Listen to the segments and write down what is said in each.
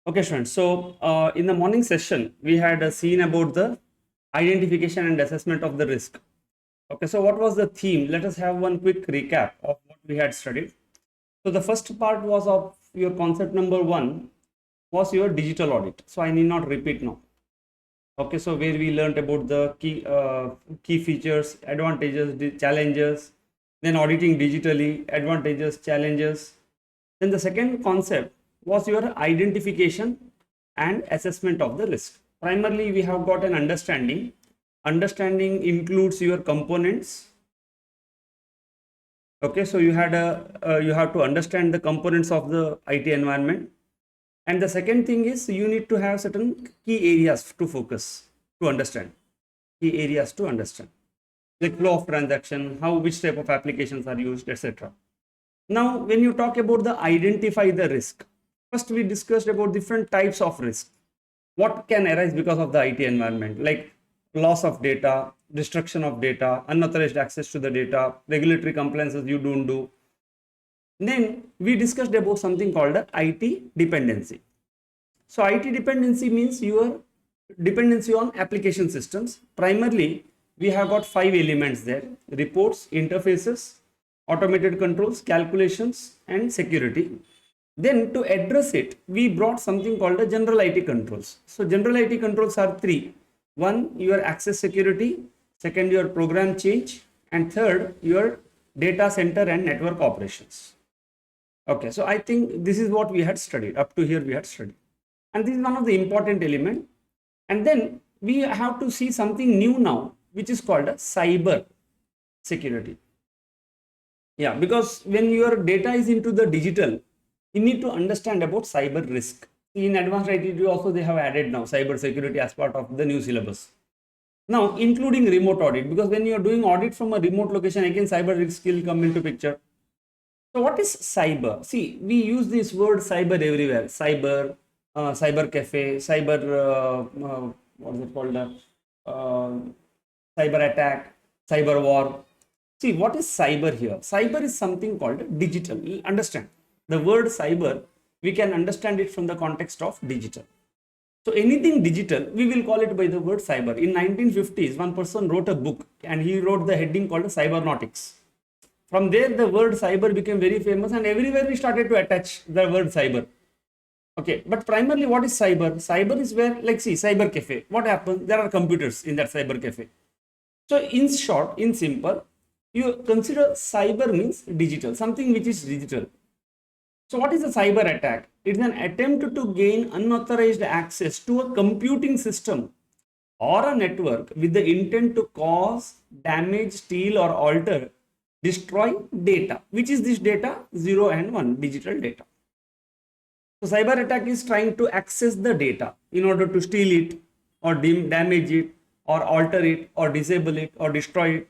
Okay, friends. So, in the morning session, we had seen about the identification and assessment of the risk. Okay, so what was the theme? Let us have one quick recap of what we had studied. So, the first part was of your concept number one was your digital audit. So, I need not repeat now. Okay, so where we learned about the key features, advantages, the challenges, then auditing digitally, advantages, challenges. Then the second concept was your identification and assessment of the risk. Primarily, we have got an understanding. Understanding includes your components. Okay, so you have to understand the components of the IT environment. And the second thing is you need to have certain key areas to focus to understand. Key areas to understand, like flow of transaction, how which type of applications are used, etc. Now, when you talk about the identify the risk, first we discussed about different types of risk. What can arise because of the IT environment, like loss of data, destruction of data, unauthorized access to the data, regulatory compliances you don't do. Then we discussed about something called a IT dependency. So IT dependency means your dependency on application systems. Primarily, we have got 5 elements there: reports, interfaces, automated controls, calculations, and security. Then to address it, we brought something called a general IT controls. So general IT controls are 3. One, your access security; second, your program change; and third, your data center and network operations. Okay, so I think this is what we had studied. Up to here we had studied. And this is one of the important element. And then we have to see something new now, which is called a cyber security. Yeah, because when your data is into the digital, you need to understand about cyber risk. In advanced IT also they have added now cyber security as part of the new syllabus. Now, including remote audit, because when you are doing audit from a remote location, again cyber risk will come into picture. So what is cyber? See, we use this word cyber everywhere. Cyber, cyber cafe, cyber, what is it called? Cyber attack, cyber war. See, what is cyber here? Cyber is something called digital. You understand? The word cyber, we can understand it from the context of digital. So anything digital, we will call it by the word cyber. In 1950s, one person wrote a book and he wrote the heading called Cybernautics. From there, the word cyber became very famous, and everywhere we started to attach the word cyber. Okay, but primarily what is cyber? Cyber is where, like, see, cyber cafe. What happens? There are computers in that cyber cafe. So in short, in simple, you consider cyber means digital, something which is digital. So what is a cyber attack? It is an attempt to gain unauthorized access to a computing system or a network with the intent to cause, damage, steal, or alter, destroy data. Which is this data? 0 and 1, digital data. So cyber attack is trying to access the data in order to steal it or damage it or alter it or disable it or destroy it.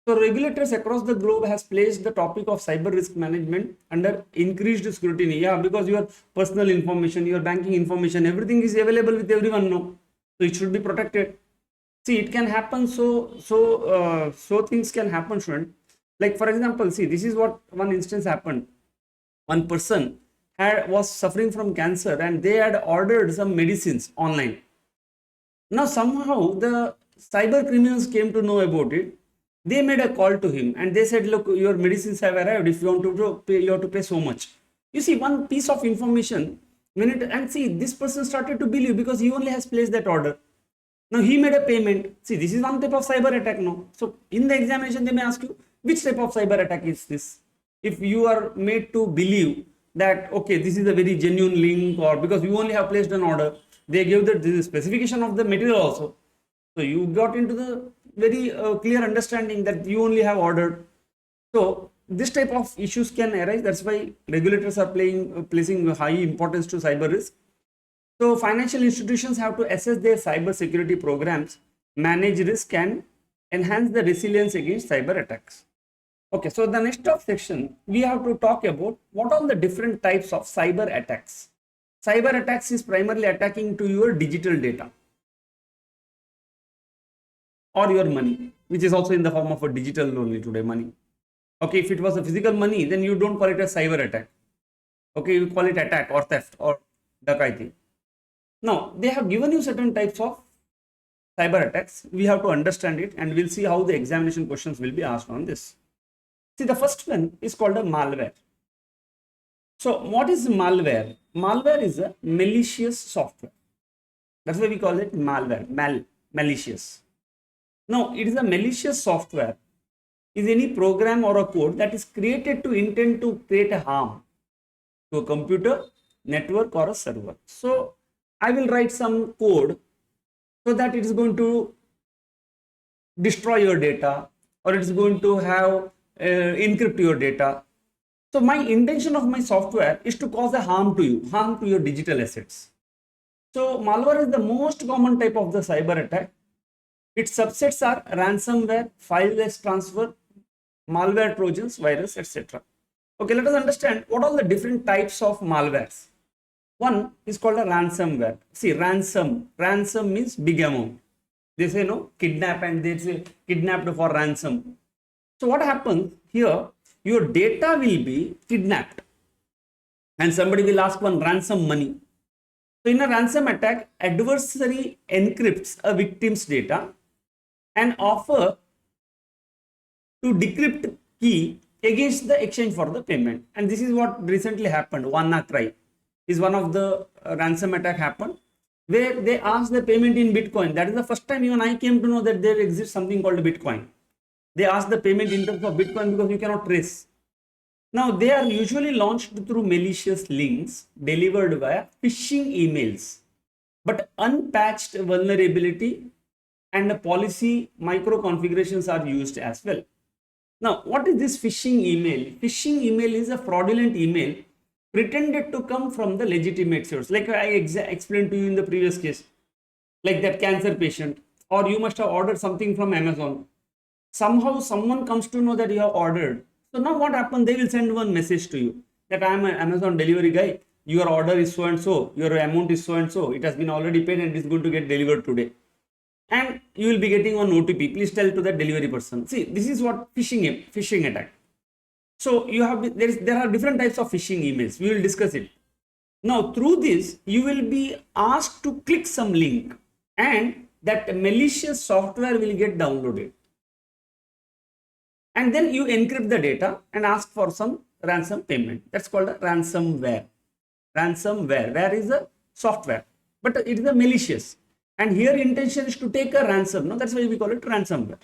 So regulators across the globe has placed the topic of cyber risk management under increased scrutiny. Yeah, because your personal information, your banking information, everything is available with everyone now. So it should be protected. See, it can happen. So things can happen, student. Like for example, see, this is what one instance happened. One person was suffering from cancer and they had ordered some medicines online. Now somehow the cyber criminals came to know about it. They made a call to him and they said, look, your medicines have arrived. If you want to pay, you have to pay so much. You see, one piece of information, and see, this person started to believe because he only has placed that order. Now he made a payment. See, this is one type of cyber attack now. So in the examination, they may ask you, which type of cyber attack is this? If you are made to believe that, okay, this is a very genuine link, or because you only have placed an order, they gave the specification of the material also. So you got into the very clear understanding that you only have ordered. So this type of issues can arise. That's why regulators are placing high importance to cyber risk. So financial institutions have to assess their cyber security programs, manage risk, and enhance the resilience against cyber attacks. Okay, so the next section, we have to talk about what are the different types of cyber attacks. Cyber attacks is primarily attacking to your digital data or your money, which is also in the form of a digital only today, money. Okay, if it was a physical money, then you don't call it a cyber attack. Okay, you call it attack or theft or Dakaiti. Now, they have given you certain types of cyber attacks. We have to understand it, and we'll see how the examination questions will be asked on this. See, the first one is called a malware. So, what is malware? Malware is a malicious software. That's why we call it malware, malicious. Now, it is a malicious software is any program or a code that is created to intend to create a harm to a computer, network, or a server. So, I will write some code so that it is going to destroy your data, or it is going to have encrypt your data. So my intention of my software is to cause a harm to your digital assets. So malware is the most common type of the cyber attack. Its subsets are ransomware, fileless transfer, malware trojans, virus, etc. Okay, let us understand what are the different types of malwares. One is called a ransomware. See, ransom means big amount. They say no, kidnap, and they say kidnapped for ransom. So what happens here? Your data will be kidnapped and somebody will ask one ransom money. So in a ransom attack, adversary encrypts a victim's data and offer to decrypt key against the exchange for the payment. And this is what recently happened. WannaCry is one of the ransom attack happened, where they asked the payment in Bitcoin. That is the first time even I came to know that there exists something called Bitcoin. They ask the payment in terms of Bitcoin because you cannot trace. Now, they are usually launched through malicious links delivered via phishing emails, but unpatched vulnerability and policy micro configurations are used as well. Now, what is this phishing email? Phishing email is a fraudulent email pretended to come from the legitimate source. Like I explained to you in the previous case, like that cancer patient, or you must have ordered something from Amazon. Somehow someone comes to know that you have ordered. So now what happens? They will send one message to you that I am an Amazon delivery guy. Your order is so and so. Your amount is so and so. It has been already paid and it is going to get delivered today. And you will be getting one OTP. Please tell to that delivery person. See, this is what phishing attack. So you have there are different types of phishing emails. We will discuss it. Now through this, you will be asked to click some link, and that malicious software will get downloaded. And then you encrypt the data and ask for some ransom payment. That's called a ransomware. Ransomware, where is a software, but it is a malicious. And here intention is to take a ransom. No, that's why we call it ransomware.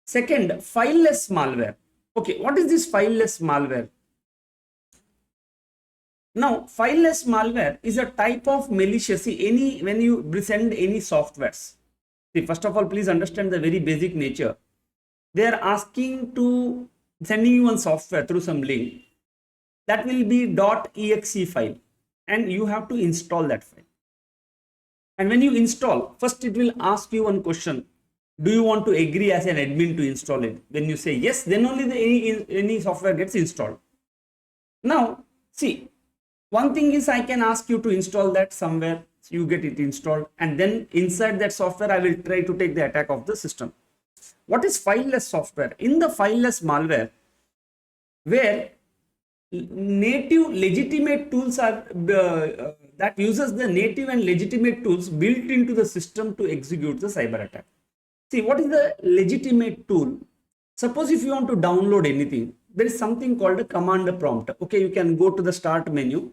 Second, fileless malware. Okay, what is this fileless malware? Now, fileless malware is a type of malicious. See, when you send any softwares. See, first of all, please understand the very basic nature. They are asking to sending you one software through some link. That will be .exe file, and you have to install that file. And when you install, first it will ask you one question. Do you want to agree as an admin to install it? When you say yes, then only any software gets installed. Now, see, one thing is I can ask you to install that somewhere. So you get it installed, and then inside that software, I will try to take the attack of the system. What is fileless software? In the fileless malware, where native legitimate tools are that uses the native and legitimate tools built into the system to execute the cyber attack. See, what is the legitimate tool? Suppose if you want to download anything, there is something called a command prompt. Okay, you can go to the start menu.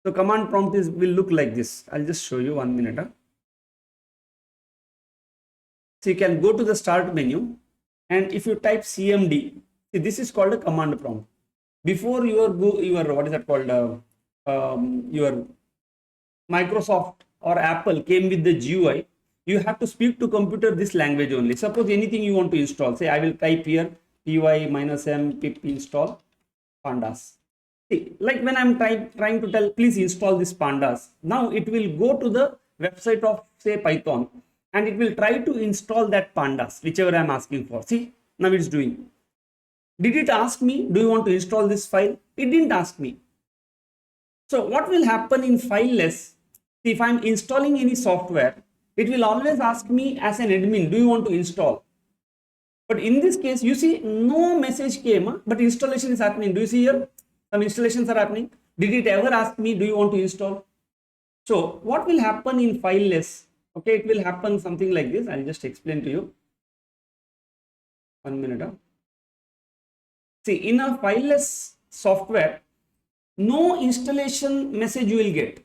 So command prompt will look like this. I'll just show you 1 minute. So you can go to the start menu, and if you type CMD, see, this is called a command prompt. Before your what is that called? Your Microsoft or Apple came with the GUI. You have to speak to computer this language only. Suppose anything you want to install, say I will type here py-m pip install pandas. See, like when I'm trying to tell please install this pandas, now it will go to the website of say Python, and it will try to install that pandas, whichever I'm asking for. See, now it's doing. Did it ask me, do you want to install this file? It didn't ask me. So what will happen in fileless? See, if I'm installing any software, it will always ask me as an admin, do you want to install? But in this case, you see no message came, but installation is happening. Do you see here? Some installations are happening. Did it ever ask me, do you want to install? So what will happen in fileless? Okay, it will happen something like this. I'll just explain to you. 1 minute. See, in a fileless software, no installation message you will get.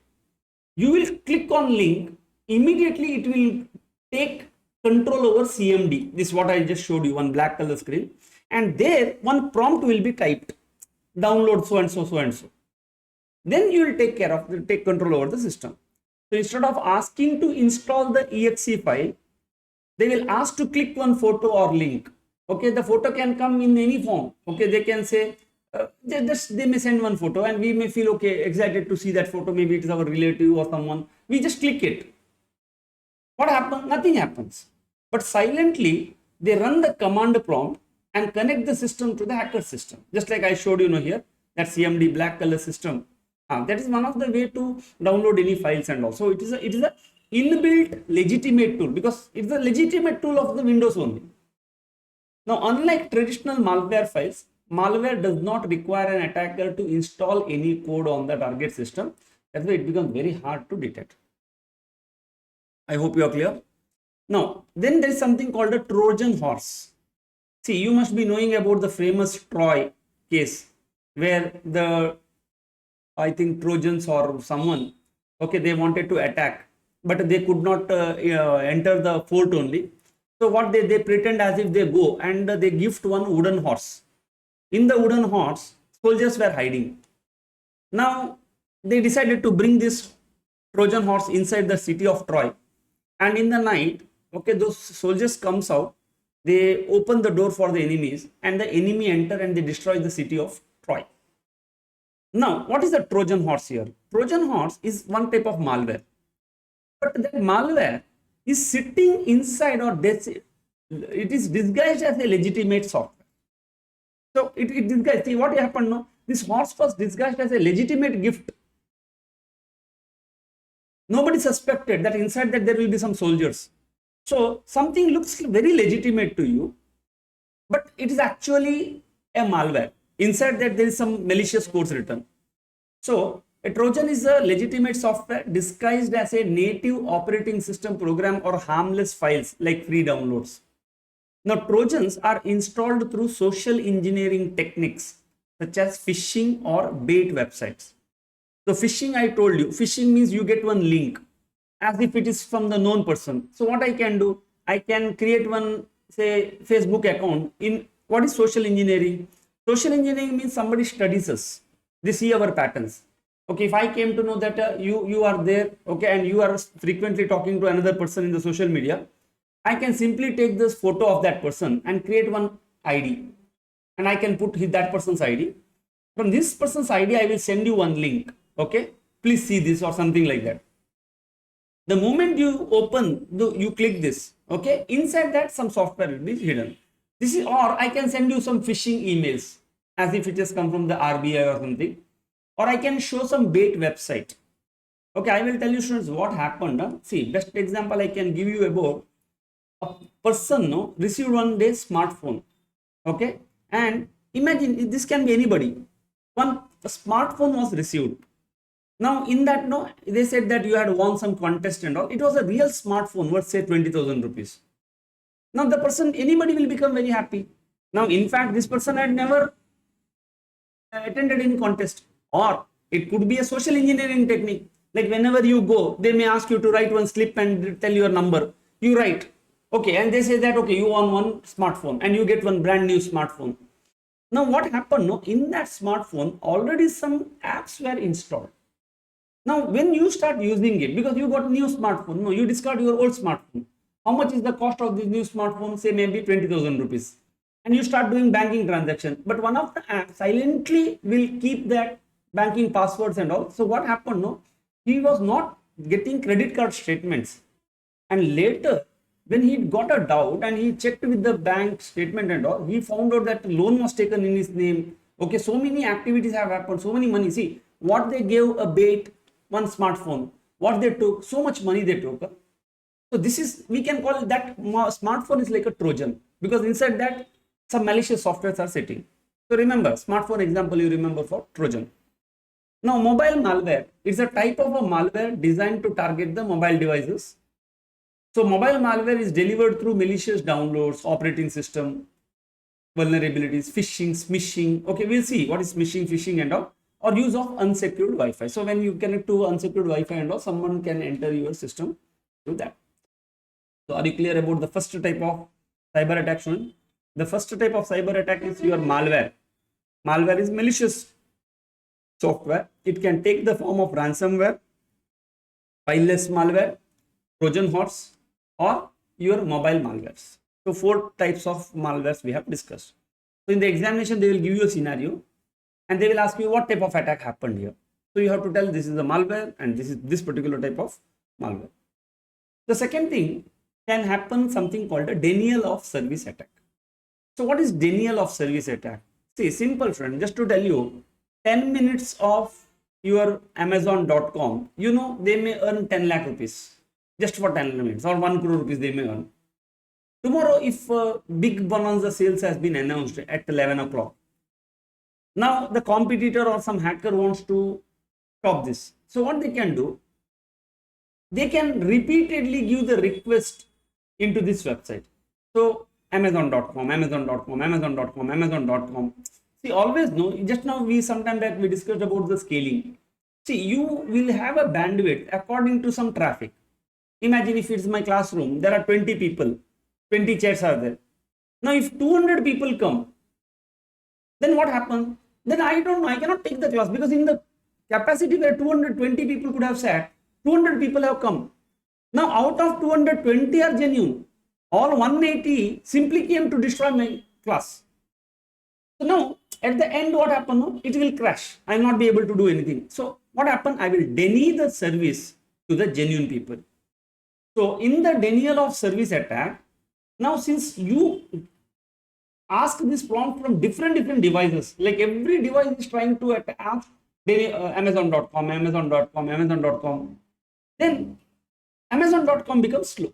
You will click on link, immediately it will take control over CMD. This is what I just showed you, one black color screen. And there one prompt will be typed, download so and so, so and so. Then you will take control over the system. So instead of asking to install the exe file, they will ask to click one photo or link. Okay, the photo can come in any form. Okay, they can say, they may send one photo and we may feel okay, excited to see that photo. Maybe it is our relative or someone. We just click it. What happens? Nothing happens. But silently, they run the command prompt and connect the system to the hacker system. Just like I showed you here, that CMD black color system. That is one of the way to download any files and also it is a inbuilt legitimate tool, because it is a legitimate tool of the Windows only. Now, unlike traditional malware files, malware does not require an attacker to install any code on the target system. That's why it becomes very hard to detect. I hope you are clear. Now, then there is something called a Trojan horse. See, you must be knowing about the famous Troy case where I think Trojans or someone, okay, they wanted to attack, but they could not enter the fort only. So what they pretend as if they go and they gift one wooden horse. In the wooden horse, soldiers were hiding. Now they decided to bring this Trojan horse inside the city of Troy. And in the night, okay, those soldiers comes out, they open the door for the enemies and the enemy enter and they destroy the city of Troy. Now, what is the Trojan horse here? Trojan horse is one type of malware. But that malware is sitting inside or it is disguised as a legitimate software. So it disguised. See what happened now? This horse was disguised as a legitimate gift. Nobody suspected that inside that there will be some soldiers. So something looks very legitimate to you, but it is actually a malware. Inside that there is some malicious codes written. So a Trojan is a legitimate software disguised as a native operating system program or harmless files like free downloads. Now Trojans are installed through social engineering techniques such as phishing or bait websites. So phishing, I told you, phishing means you get one link as if it is from the known person. So what I can do, I can create one, say, Facebook account. In what is social engineering? Social engineering means somebody studies us. They see our patterns. Okay, if I came to know that you are there, okay, and you are frequently talking to another person in the social media, I can simply take this photo of that person and create one ID. And I can put that person's ID. From this person's ID, I will send you one link. Okay, please see this or something like that. The moment you open, you click this, okay, inside that some software will be hidden. This is, or I can send you some phishing emails as if it has come from the RBI or something, or I can show some bait website. Okay, I will tell you students what happened. See, best example I can give you about a person received one day smartphone. Okay, and imagine this can be anybody. A smartphone was received. Now in that, they said that you had won some contest and all. It was a real smartphone worth say 20,000 rupees. Now the person, anybody will become very happy. Now in fact, this person had never attended any contest, or it could be a social engineering technique. Like whenever you go, they may ask you to write one slip and tell your number. You write, okay, and they say that, okay, you won one smartphone and you get one brand new smartphone. Now what happened? In that smartphone, already some apps were installed. Now, when you start using it, because you got a new smartphone, you discard your old smartphone. How much is the cost of this new smartphone? Say maybe 20,000 rupees. And you start doing banking transaction. But one of the apps silently will keep that banking passwords and all. So what happened? He was not getting credit card statements. And later, when he got a doubt and he checked with the bank statement and all, he found out that loan was taken in his name. Okay, so many activities have happened, so many money. See, what they gave a bait, one smartphone, what they took, so much money they took. So this is, we can call that smartphone is like a Trojan, because inside that some malicious softwares are sitting. So remember, smartphone example you remember for Trojan. Now mobile malware is a type of a malware designed to target the mobile devices. So mobile malware is delivered through malicious downloads, operating system vulnerabilities, phishing, smishing. Okay, we'll see what is smishing, phishing and all, or use of unsecured Wi-Fi. So when you connect to unsecured Wi-Fi and all, someone can enter your system through that. So are you clear about the first type of cyber attack, Shun? The first type of cyber attack is your malware. Malware is malicious software. It can take the form of ransomware, fileless malware, Trojan horse, or your mobile malwares. So 4 types of malwares we have discussed. So in the examination, they will give you a scenario and they will ask you what type of attack happened here. So you have to tell this is a malware and this is this particular type of malware. The second thing can happen something called a denial of service attack. So what is denial of service attack? See, simple friend, just to tell you, 10 minutes of your Amazon.com, you know, they may earn 10 lakh rupees just for 10 minutes or 1 crore rupees they may earn. Tomorrow, if big bonanza sales has been announced at 11 o'clock, now the competitor or some hacker wants to stop this. So what they can do, they can repeatedly give the request into this website. So Amazon.com, Amazon.com, Amazon.com, Amazon.com. See, always know, just now sometime back we discussed about the scaling. See, you will have a bandwidth according to some traffic. Imagine if it's my classroom, there are 20 people. 20 chairs are there. Now, if 200 people come, then what happens? Then I don't know, I cannot take the class because in the capacity where 220 people could have sat, 200 people have come. Now, out of 220 are genuine. All 180 simply came to destroy my class. So now, at the end, what happened? It will crash. I will not be able to do anything. So, what happened? I will deny the service to the genuine people. So, in the denial of service attack, now, since you ask this prompt from different devices, like every device is trying to ask Amazon.com, Amazon.com, Amazon.com, then Amazon.com becomes slow.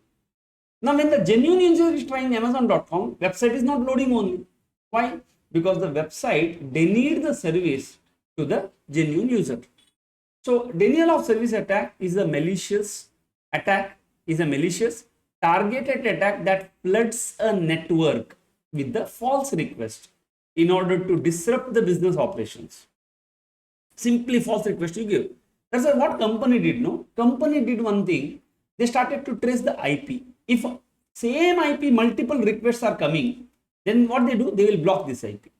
Now, when the genuine user is trying Amazon.com, website is not loading only. Why? Because the website denied the service to the genuine user. So, denial of service attack is a malicious attack, is a malicious targeted attack that floods a network with the false request in order to disrupt the business operations. Simply false request you give. That's what company did. No, company did one thing. They started to trace the IP. If same IP multiple requests are coming, then what they do? They will block this IP.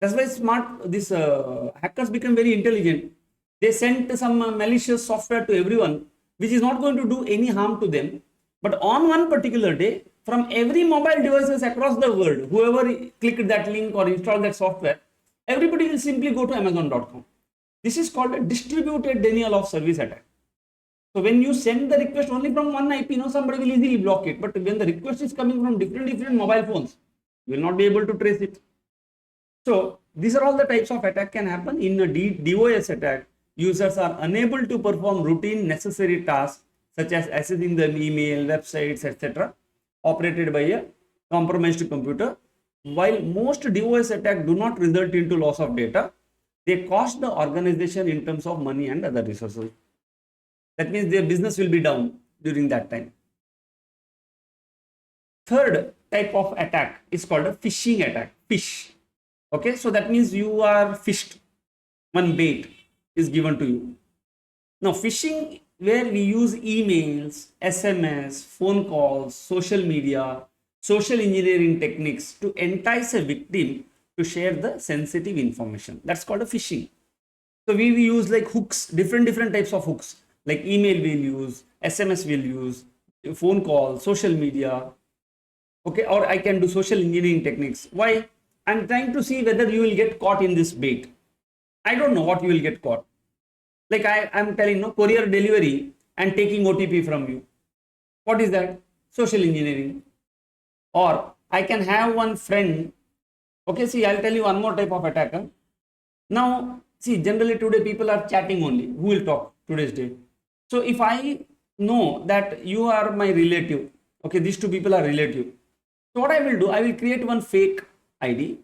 That's why these hackers become very intelligent. They sent some malicious software to everyone, which is not going to do any harm to them. But on one particular day, from every mobile devices across the world, whoever clicked that link or installed that software, everybody will simply go to Amazon.com. This is called a distributed denial of service attack. So when you send the request only from one IP, somebody will easily block it. But when the request is coming from different mobile phones, you will not be able to trace it. So these are all the types of attack can happen. In a DOS attack, users are unable to perform routine necessary tasks such as accessing the email, websites, etc., operated by a compromised computer. While most DOS attacks do not result into loss of data, they cost the organization in terms of money and other resources. That means their business will be down during that time. Third type of attack is called a phishing attack. Fish. Okay, so that means you are fished. One bait is given to you. Now, phishing, where we use emails, SMS, phone calls, social media, social engineering techniques to entice a victim to share the sensitive information. That's called a phishing. So we use like hooks, different types of hooks, like email we'll use, SMS we'll use, phone call, social media. Okay, or I can do social engineering techniques. Why? I'm trying to see whether you will get caught in this bait. I don't know what you will get caught. Like I'm telling, courier delivery and taking OTP from you. What is that? Social engineering. Or I can have one friend. Okay, see, I'll tell you one more type of attacker. Now, see, generally today people are chatting only. Who will talk today's day? So if I know that you are my relative, okay, these two people are relative. So what I will do, I will create one fake ID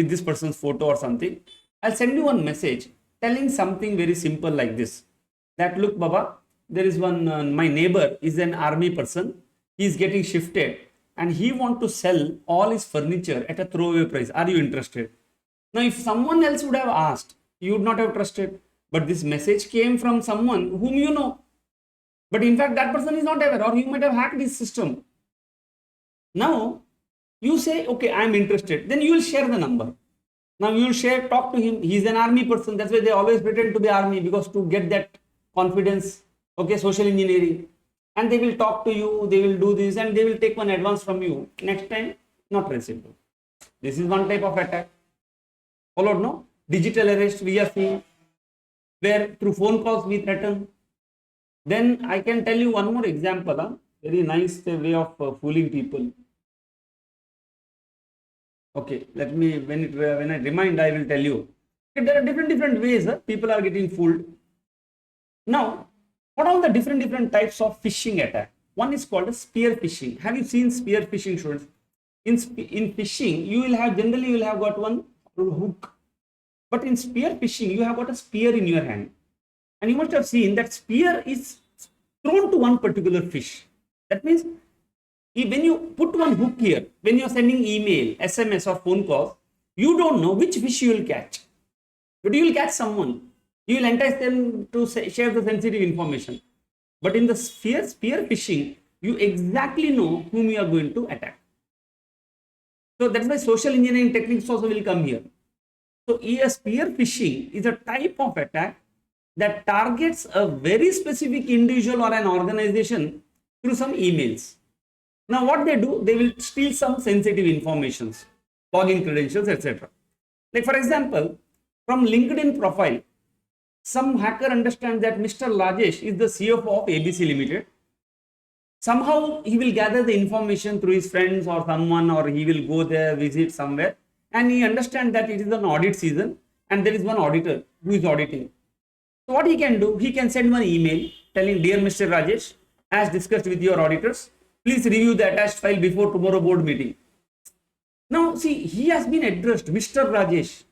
with this person's photo or something. I'll send you one message telling something very simple like this, that look Baba, there is one, my neighbor is an army person, he is getting shifted and he want to sell all his furniture at a throwaway price. Are you interested? Now, if someone else would have asked, you would not have trusted. But this message came from someone whom you know. But in fact, that person is not aware, or you might have hacked his system. Now, you say, okay, I am interested. Then you will share the number. Now, you will share, talk to him. He is an army person. That's why they always pretend to be army, because to get that confidence, okay, social engineering. And they will talk to you, they will do this, and they will take one advance from you. Next time, not receivable. This is one type of attack. Followed, no? Digital arrest we are seeing, where through phone calls we threaten. Then I can tell you one more example, very nice way of fooling people. Okay, let me, when I remind, I will tell you. Okay, there are different ways people are getting fooled. Now, what are the different types of phishing attack? One is called a spear phishing. Have you seen spear phishing, students? In phishing, you will have, generally you will have got one hook. But in spear phishing, you have got a spear in your hand. And you must have seen that spear is thrown to one particular fish. That means, when you put one hook here, when you are sending email, SMS or phone calls, you don't know which fish you will catch. But you will catch someone. You will entice them to share the sensitive information. But in the spear phishing, you exactly know whom you are going to attack. So that's why social engineering techniques also will come here. So spear phishing is a type of attack that targets a very specific individual or an organization through some emails. Now what they do, they will steal some sensitive informations, login credentials, etc. Like for example, from LinkedIn profile, some hacker understands that Mr. Rajesh is the CFO of ABC Limited. Somehow he will gather the information through his friends or someone, or he will go there, visit somewhere, and he understands that it is an audit season and there is one auditor who is auditing. So what he can do, he can send one email telling, dear Mr. Rajesh, as discussed with your auditors, please review the attached file before tomorrow board meeting. Now see, he has been addressed, Mr. Rajesh,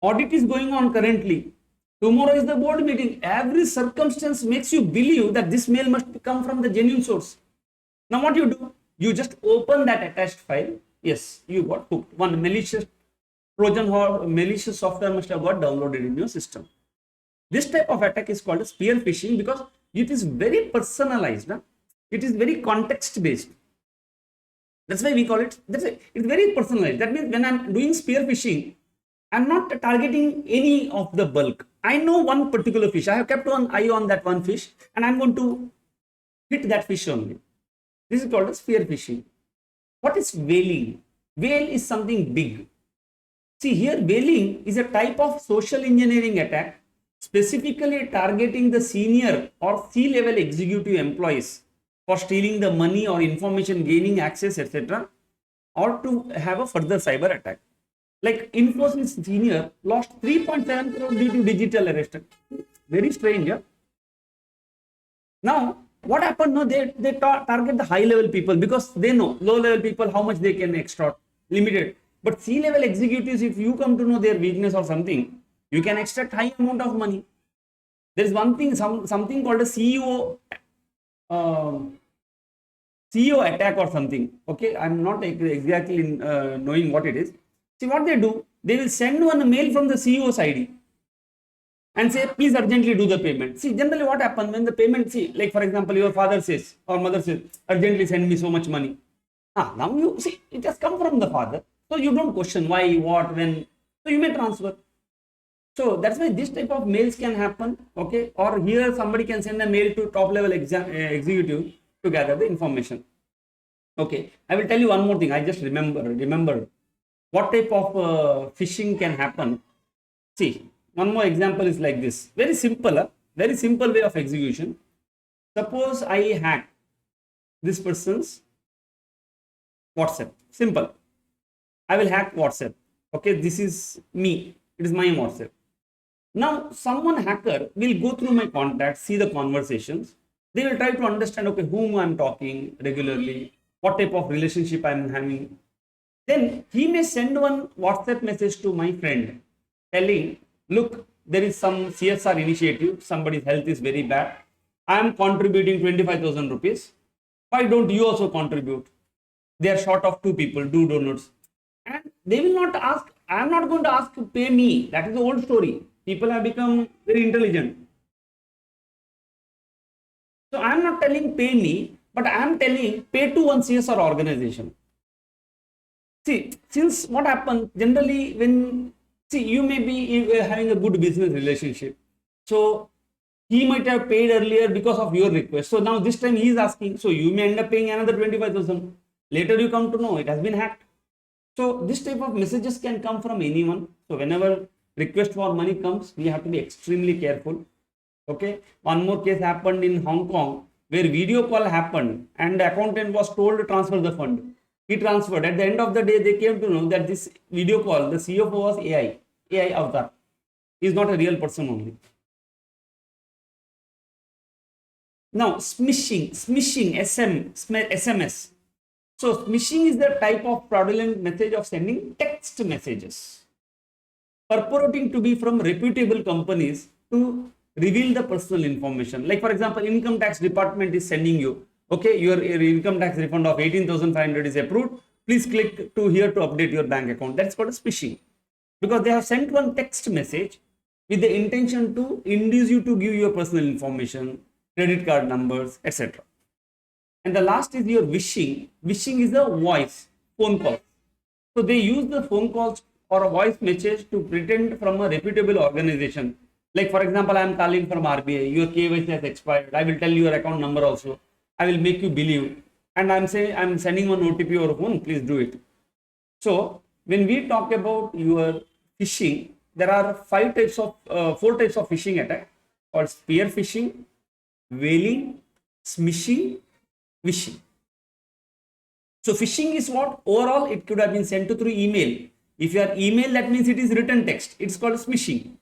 audit is going on currently. Tomorrow is the board meeting. Every circumstance makes you believe that this mail must come from the genuine source. Now what you do? You just open that attached file. Yes, you got hooked. One malicious Trojan or malicious software must have got downloaded in your system. This type of attack is called a spear phishing because it is very personalized. It is very context based. That's why we call it, it's very personalized. That means when I'm doing spear phishing, I'm not targeting any of the bulk. I know one particular fish. I have kept one eye on that one fish and I'm going to hit that fish only. This is called a spear phishing. What is whaling? Whale is something big. See here, whaling is a type of social engineering attack specifically targeting the senior or C-level executive employees for stealing the money or information, gaining access, etc., or to have a further cyber attack. Like Infosys senior lost 3.7 crore due to digital arrest. Very strange, yeah? Now, what happened? No, they target the high level people because they know low level people how much they can extort, limited. But C-level executives, if you come to know their weakness or something, you can extract high amount of money. There is one thing, something called a CEO attack or something. Okay, I'm not exactly knowing what it is. See what they do, they will send one mail from the CEO's ID and say, please urgently do the payment. See, generally what happens when the payment, see, like for example, your father says or mother says, urgently send me so much money. Now you see, it has come from the father. So you don't question why, what, when. So you may transfer. So that's why this type of mails can happen. Okay. Or here somebody can send a mail to top level executive to gather the information. Okay. I will tell you one more thing. I just remember what type of phishing can happen. See, one more example is like this. Very simple way of execution. Suppose I hack this person's WhatsApp. Simple. I will hack WhatsApp. Okay, this is me. It is my WhatsApp. Now, someone hacker will go through my contacts, see the conversations. They will try to understand, okay, whom I'm talking regularly, what type of relationship I'm having. Then he may send one WhatsApp message to my friend telling, look, there is some CSR initiative, somebody's health is very bad. I am contributing 25,000 rupees. Why don't you also contribute? They are short of two people, do donuts. And they will not ask, I am not going to ask to pay me. That is the old story. People have become very intelligent. So I am not telling pay me, but I am telling pay to one CSR organization. See, since what happens generally when, see, you may be having a good business relationship. So he might have paid earlier because of your request. So now this time he is asking. So you may end up paying another 25,000. Later you come to know it has been hacked. So this type of messages can come from anyone. So whenever request for money comes, we have to be extremely careful. Okay. One more case happened in Hong Kong where video call happened and the accountant was told to transfer the fund. He transferred. At the end of the day, they came to know that this video call, the CFO was AI avatar. He is not a real person only. Now, smishing, SMS. So, smishing is the type of fraudulent message of sending text messages, purporting to be from reputable companies to reveal the personal information. Like, for example, income tax department is sending you, okay, your income tax refund of 18,500 is approved. Please click to here to update your bank account. That's called a smishing, because they have sent one text message with the intention to induce you to give your personal information, credit card numbers, etc. And the last is your wishing. Wishing is a voice, phone call. So they use the phone calls or a voice message to pretend from a reputable organization. Like, for example, I am calling from RBI, your KYC has expired. I will tell you your account number also. I will make you believe. And I'm saying I'm sending one OTP over phone, please do it. So when we talk about your phishing, there are four types of phishing attack called spear phishing, whaling, smishing, wishing. So phishing is what? Overall, it could have been sent to through email. If you are email, that means it is written text. It's called smishing.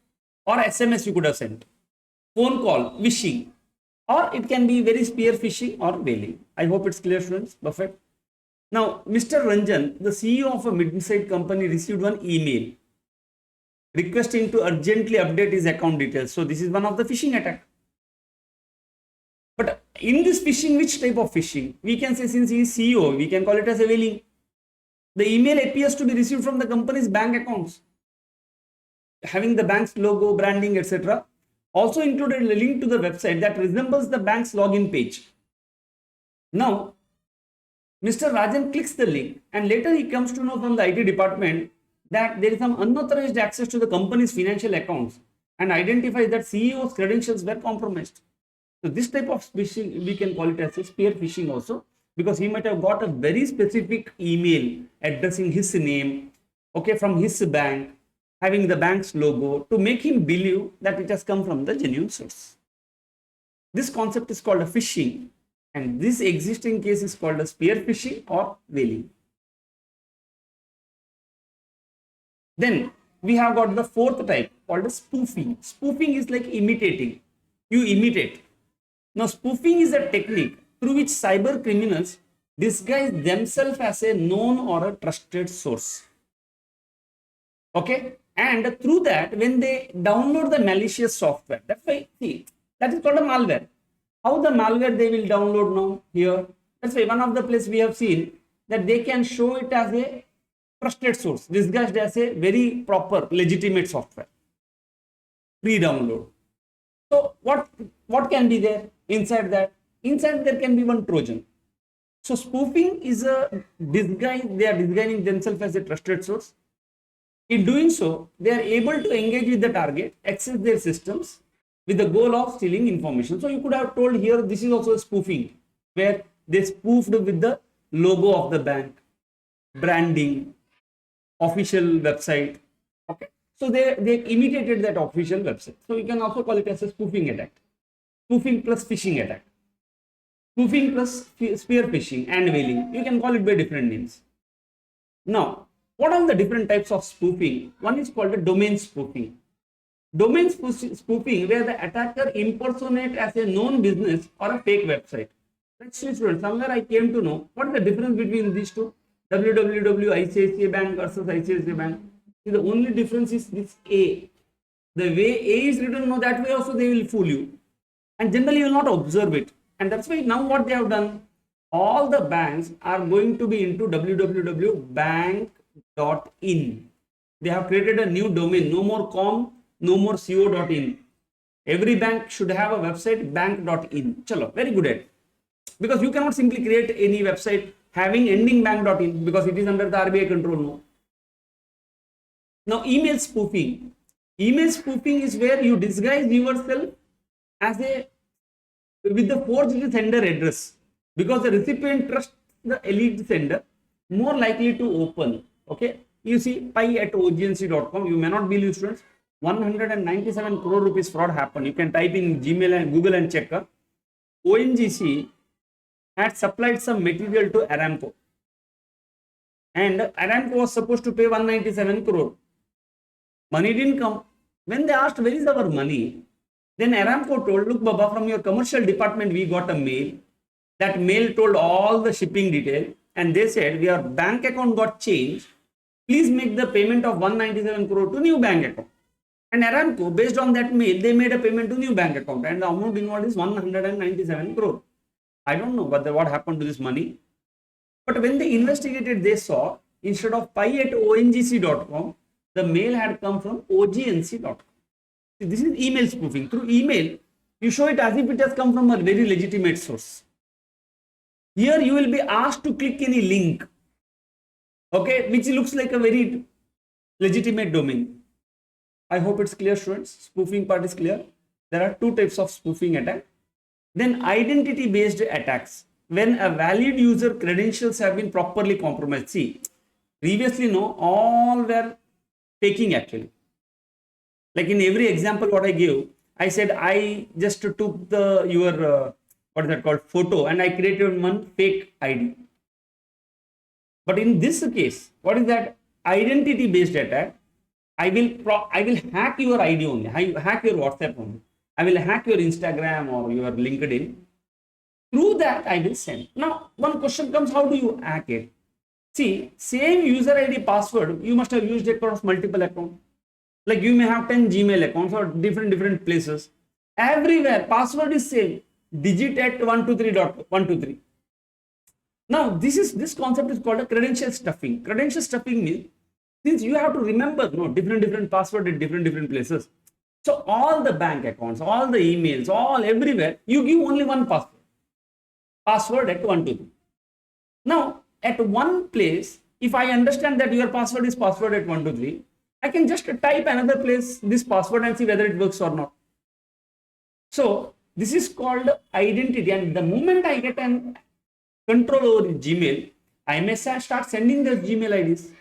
Or SMS you could have sent. Phone call, wishing. Or it can be very spear phishing or whaling. I hope it's clear, students. Perfect. Now, Mr. Ranjan, the CEO of a mid-sized company, received one email requesting to urgently update his account details. So this is one of the phishing attack. But in this phishing, which type of phishing? We can say, since he is CEO, we can call it as a whaling. The email appears to be received from the company's bank accounts, having the bank's logo, branding, etc. Also included a link to the website that resembles the bank's login page. Now, Mr. Rajan clicks the link and later he comes to know from the IT department that there is some unauthorized access to the company's financial accounts and identifies that CEO's credentials were compromised. So this type of phishing, we can call it as a spear phishing also, because he might have got a very specific email addressing his name, okay, from his bank, having the bank's logo to make him believe that it has come from the genuine source. This concept is called a phishing, and this existing case is called a spear phishing or whaling. Then we have got the fourth type called a spoofing. Spoofing is like imitating. You imitate. Now, spoofing is a technique through which cyber criminals disguise themselves as a known or a trusted source. Okay, and through that, when they download the malicious software, that's why, see, that is called a malware. How the malware they will download now here? That's why one of the places we have seen that they can show it as a trusted source, disguised as a very proper, legitimate software. Free download. So what can be there inside that? Inside there can be one Trojan. So spoofing is a disguise. They are disguising themselves as a trusted source. In doing so, they are able to engage with the target, access their systems with the goal of stealing information. So you could have told here, this is also a spoofing, where they spoofed with the logo of the bank, branding, official website. Okay, so they imitated that official website. So you can also call it as a spoofing attack. Spoofing plus phishing attack. Spoofing plus spear phishing and whaling. You can call it by different names. Now, what are the different types of spoofing? One is called a domain spoofing. Domain spoofing, where the attacker impersonates as a known business or a fake website. Let's see, students, somewhere I came to know what is the difference between these two. www.ICICI Bank versus ICICI Bank. See, the only difference is this A. The way A is written, no, that way also they will fool you. And generally you will not observe it. And that's why now what they have done, all the banks are going to be into www.bank.in. They have created a new domain, no more com, no more co.in. Every bank should have a website, bank.in. Chalo, very good at it. Because you cannot simply create any website having ending bank.in because it is under the RBI control. No. Now, email spoofing. Email spoofing is where you disguise yourself as a with the forged sender address, because the recipient trusts the elite sender, more likely to open. Okay, you see pi@ognc.com. You may not believe, students, 197 crore rupees fraud happened. You can type in Gmail and Google and check. ONGC had supplied some material to Aramco, and Aramco was supposed to pay 197 crore. Money didn't come. When they asked, where is our money? Then Aramco told, look, Baba, from your commercial department, we got a mail. That mail told all the shipping detail, and they said, your bank account got changed. Please make the payment of 197 crore to new bank account. And Aramco, based on that mail, they made a payment to new bank account, and the amount involved is 197 crore. I don't know what happened to this money. But when they investigated, they saw, instead of pi@ongc.com, the mail had come from ognc.com. This is email spoofing. Through email, you show it as if it has come from a very legitimate source. Here you will be asked to click any link, okay, which looks like a very legitimate domain. I hope it's clear, students. Spoofing part is clear. There are two types of spoofing attack. Then identity based attacks, when a valid user credentials have been properly compromised. See, previously, no, all were faking actually. Like in every example what I gave, I said I just took your what is that called, photo, and I created one fake ID. But in this case, what is that identity based attack? I will hack your ID only. I hack your WhatsApp only. I will hack your Instagram or your LinkedIn. Through that I will send. Now one question comes, how do you hack it? See, same user ID password you must have used across multiple accounts. Like you may have 10 Gmail accounts or different places. Everywhere password is same, digit at 123.123. Now this concept is called a credential stuffing. Credential stuffing means, since you have to remember different password at different places, so all the bank accounts, all the emails, all everywhere, you give only one password at 123. Now at one place, if I understand that your password is password at 123, I can just type another place this password and see whether it works or not. So this is called identity, and the moment I get an control over Gmail, I may start sending those Gmail IDs.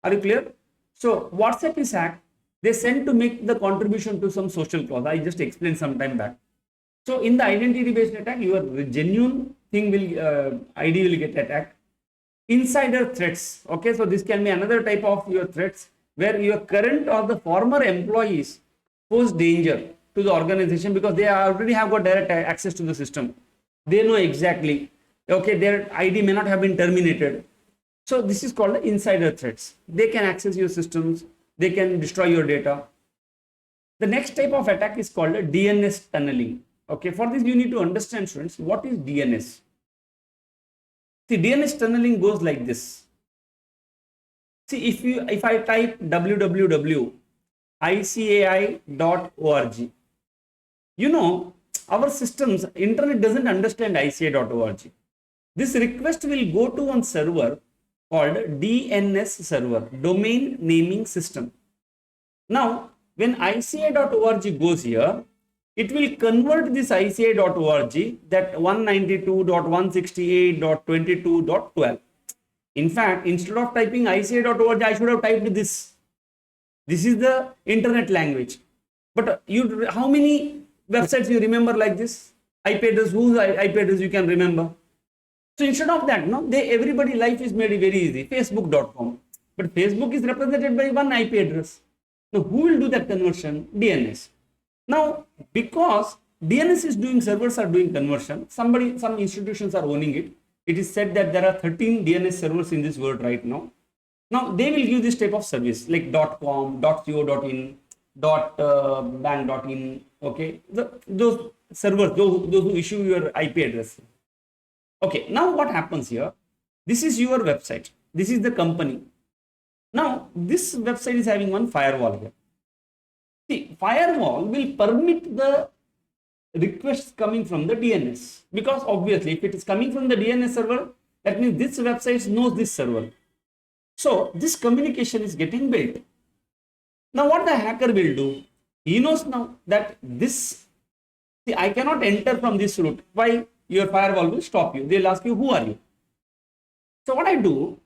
Are you clear? So WhatsApp is hacked. They send to make the contribution to some social cause. I just explained some time back. So in the identity based attack, your genuine thing will ID will get attacked. Insider threats. Okay, so this can be another type of your threats where your current or the former employees pose danger to the organization because they already have got direct access to the system. They know exactly, okay, their ID may not have been terminated. So this is called insider threats. They can access your systems, they can destroy your data. The next type of attack is called DNS tunneling. Okay, for this you need to understand, students, what is DNS. See, DNS tunneling goes like this. See, if I type www.icai.org, our systems, internet doesn't understand ICA.org. This request will go to one server called DNS server, domain naming system. Now, when ICA.org goes here, it will convert this ICA.org, that 192.168.22.12. In fact, instead of typing ICA.org, I should have typed this. This is the internet language. But how many websites you remember like this? IP address, whose IP address you can remember? So instead of that, everybody life is made very easy. Facebook.com. But Facebook is represented by one IP address. Now, who will do that conversion? DNS. Now, because DNS is doing, servers are doing conversion, some institutions are owning it. it is said that there are 13 DNS servers in this world right now. Now they will give this type of service like .com, .co.in, .bank.in. Okay, those servers, those who issue your IP address. Okay, now what happens here? This is your website. This is the company. Now this website is having one firewall here. See, firewall will permit the requests coming from the DNS, because obviously if it is coming from the DNS server, that means this website knows this server. So this communication is getting built. Now what the hacker will do? He knows now that this, see, I cannot enter from this route. Why? Your firewall will stop you. They'll ask you, who are you? So what I do,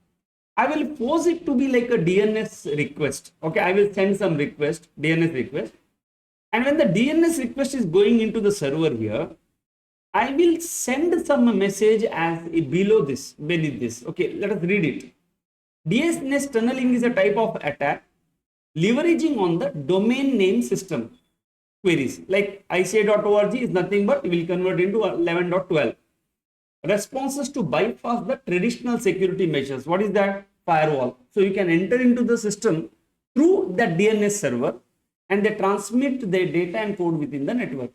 I will pose it to be like a DNS request. Okay, I will send some request, DNS request. And when the DNS request is going into the server here, I will send some message as below this, beneath this. Okay, let us read it. DNS tunneling is a type of attack leveraging on the domain name system queries. Like ICA.org is nothing but we will convert into 11.12. Responses to bypass the traditional security measures. What is that? Firewall. So you can enter into the system through the DNS server and they transmit their data and code within the network.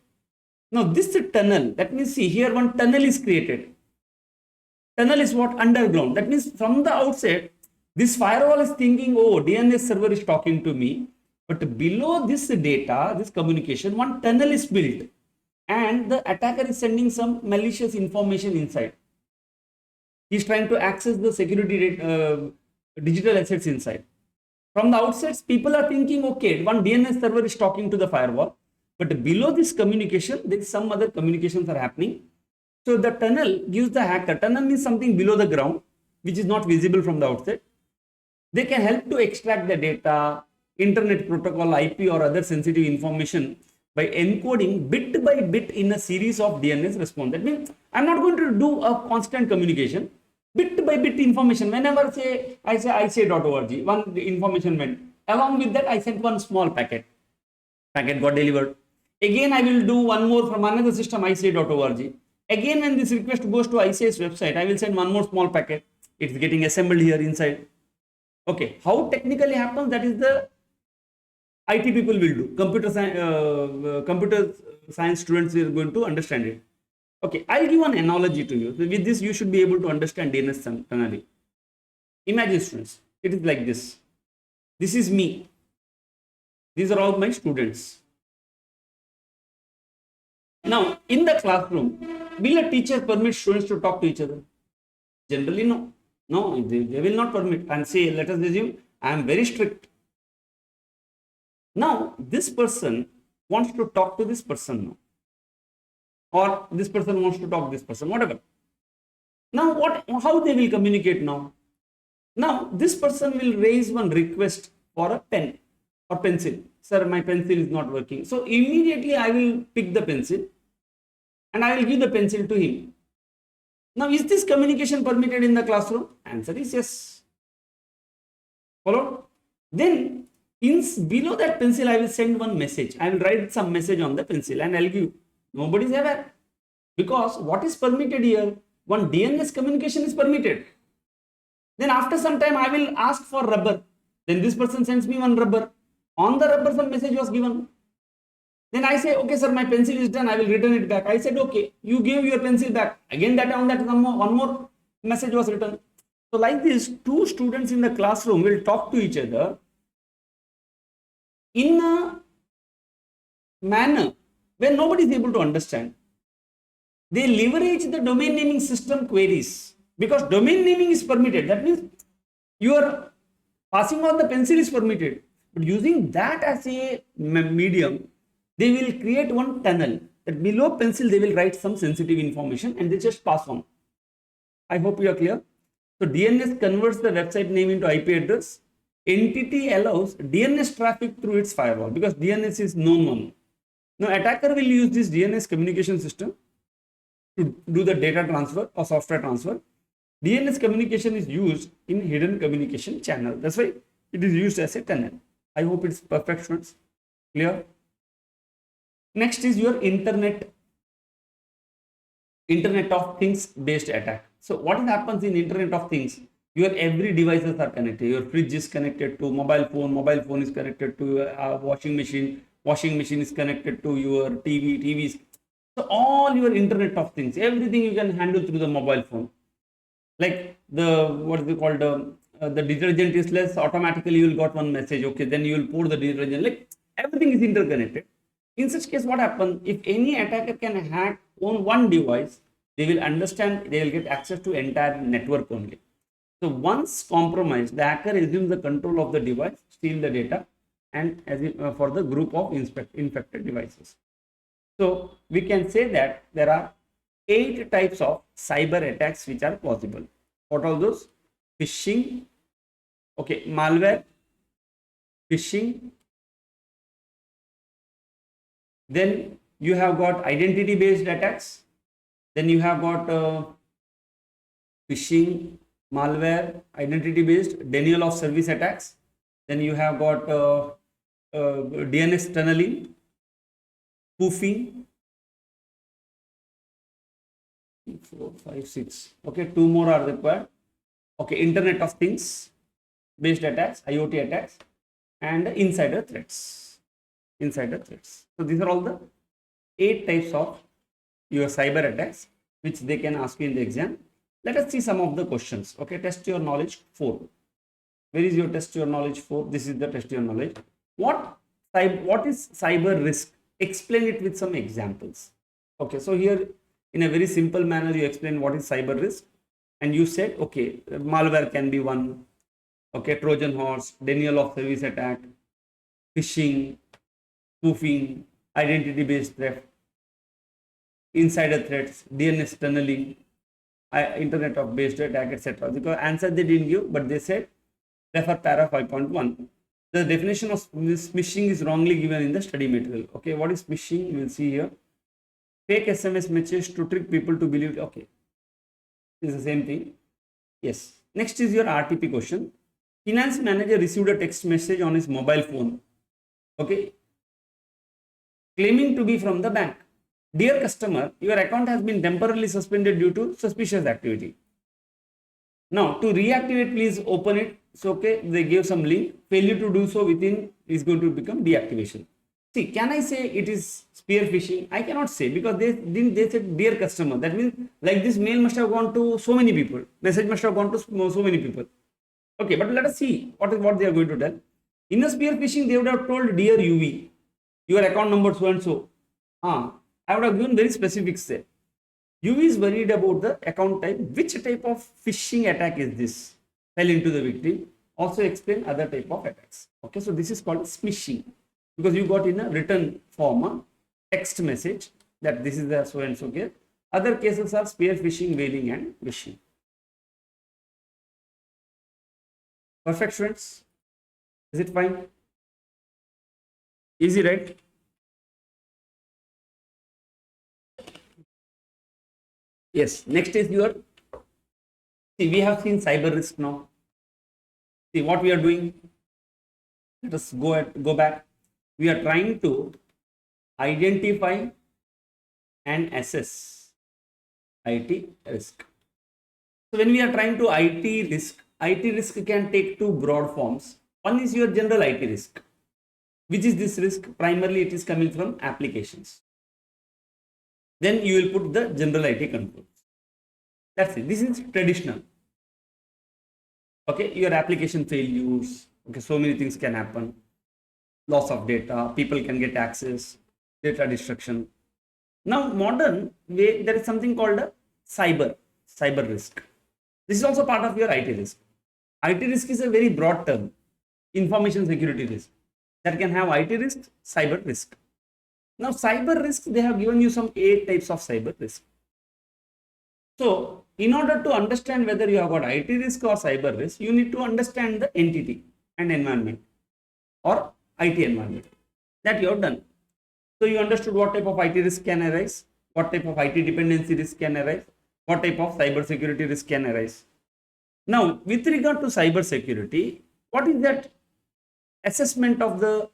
Now this tunnel, that means see here one tunnel is created. Tunnel is what? Underground. That means from the outset, this firewall is thinking, oh, DNS server is talking to me. But below this data, this communication, one tunnel is built. And the attacker is sending some malicious information inside. He's trying to access the security digital assets inside. From the outset, people are thinking, okay, one DNS server is talking to the firewall. But below this communication, there is some other communications are happening. So the tunnel gives the hacker. Tunnel means something below the ground, which is not visible from the outset. They can help to extract the data, internet protocol, IP or other sensitive information by encoding bit by bit in a series of DNS response. That means I'm not going to do a constant communication. Bit by bit information. Whenever I say ICA.org, one information went. Along with that, I sent one small packet. Packet got delivered. Again, I will do one more from another system, ICA.org. Again, when this request goes to ICA's website, I will send one more small packet. It's getting assembled here inside. Okay, how technically happens, that is the IT people will do. Computer science students are going to understand it. Okay, I'll give an analogy to you. So with this, you should be able to understand DNS tunneling. Imagine students, it is like this. This is me. These are all my students. Now, in the classroom, will a teacher permit students to talk to each other? Generally, no. No, they will not permit and say, let us assume I am very strict. Now, this person wants to talk to this person now. Or this person wants to talk to this person, whatever. Now, how they will communicate now? Now, this person will raise one request for a pen or pencil. Sir, my pencil is not working. So, immediately I will pick the pencil and I will give the pencil to him. Now, is this communication permitted in the classroom? Answer is yes. Follow? Then, below that pencil, I will send one message. I will write some message on the pencil and I will give. Nobody is aware. Because what is permitted here? One DNS communication is permitted. Then after some time, I will ask for rubber. Then this person sends me one rubber. On the rubber, some message was given. Then I say, okay, sir, my pencil is done. I will return it back. I said, okay, you gave your pencil back. Again, one more message was written. So like this, two students in the classroom will talk to each other in a manner where nobody is able to understand. They leverage the domain naming system queries because domain naming is permitted. That means your passing on the pencil is permitted. But using that as a medium, they will create one tunnel that below pencil they will write some sensitive information and they just pass on. I hope you are clear. So DNS converts the website name into IP address. Entity allows DNS traffic through its firewall because DNS is known one. Now attacker will use this DNS communication system to do the data transfer or software transfer. DNS communication is used in hidden communication channel. That's why it is used as a tunnel. I hope it's perfect, students. Clear? Next is your Internet of Things based attack. So what happens in Internet of Things? Your every devices are connected. Your fridge is connected to mobile phone is connected to your washing machine is connected to your TVs. So all your Internet of Things, everything you can handle through the mobile phone. Like the what is it called? The detergent is less, automatically you will got one message. Okay, then you will pour the detergent. Like everything is interconnected. In such case, what happens if any attacker can hack on one device? They will understand. They will get access to entire network only. So once compromised, the hacker assumes the control of the device, steal the data, and for the group of infected devices. So we can say that there are 8 types of cyber attacks which are possible. What are those? Phishing, okay, malware, phishing. Then you have got identity based attacks. Then you have got phishing, malware, identity based, denial of service attacks. Then you have got DNS tunneling, spoofing. 4, 5, 6. Okay, 2 more are required. Okay, Internet of Things based attacks, IoT attacks, and insider threats. Insider threats. So these are all the 8 types of your cyber attacks which they can ask you in the exam. Let us see some of the questions. Okay, test your knowledge 4. Where is your test your knowledge 4? This is the test your knowledge. What is cyber risk? Explain it with some examples. Okay, so here in a very simple manner you explain what is cyber risk, and you said okay, malware can be one, okay, Trojan horse, denial of service attack, phishing, spoofing, identity based theft, insider threats, DNS tunneling, internet of based attack, etc. Because answer they didn't give, but they said refer para 5.1. The definition of smishing is wrongly given in the study material. Okay, what is smishing? You will see here. Fake SMS message to trick people to believe. Okay, it's the same thing. Yes. Next is your RTP question. Finance manager received a text message on his mobile phone. Okay, claiming to be from the bank. Dear customer, your account has been temporarily suspended due to suspicious activity. Now, to reactivate, please open it. So, okay, they gave some link. Failure to do so within is going to become deactivation. See, can I say it is spear phishing? I cannot say, because they said dear customer. That means like this mail must have gone to so many people. Message must have gone to so many people. Okay, but let us see what they are going to tell. In a spear phishing, they would have told dear UV, your account number so and so. I would have given very specifics there. UV is worried about the account type. Which type of phishing attack is this? Fell into the victim. Also explain other type of attacks. Okay, so this is called smishing, because you got in a written form a text message that this is the so and so case. Other cases are spear phishing, whaling, and wishing. Perfect, students. Is it fine? Easy, right? Yes. Next is your. See, we have seen cyber risk now. See what we are doing. Let us go back. We are trying to identify and assess IT risk. So when we are trying to IT risk can take 2 broad forms. One is your general IT risk. Which is this risk? Primarily it is coming from applications. Then you will put the general IT controls. That's it. This is traditional. Okay, your application failures. Okay, so many things can happen. Loss of data, people can get access, data destruction. Now, modern way, there is something called a cyber risk. This is also part of your IT risk. IT risk is a very broad term. Information security risk that can have IT risk, cyber risk. Now, cyber risk, they have given you some 8 types of cyber risk. So, in order to understand whether you have got IT risk or cyber risk, you need to understand the entity and environment or IT environment that you have done. So, you understood what type of IT risk can arise, what type of IT dependency risk can arise, what type of cyber security risk can arise. Now, with regard to cyber security, what is that assessment of the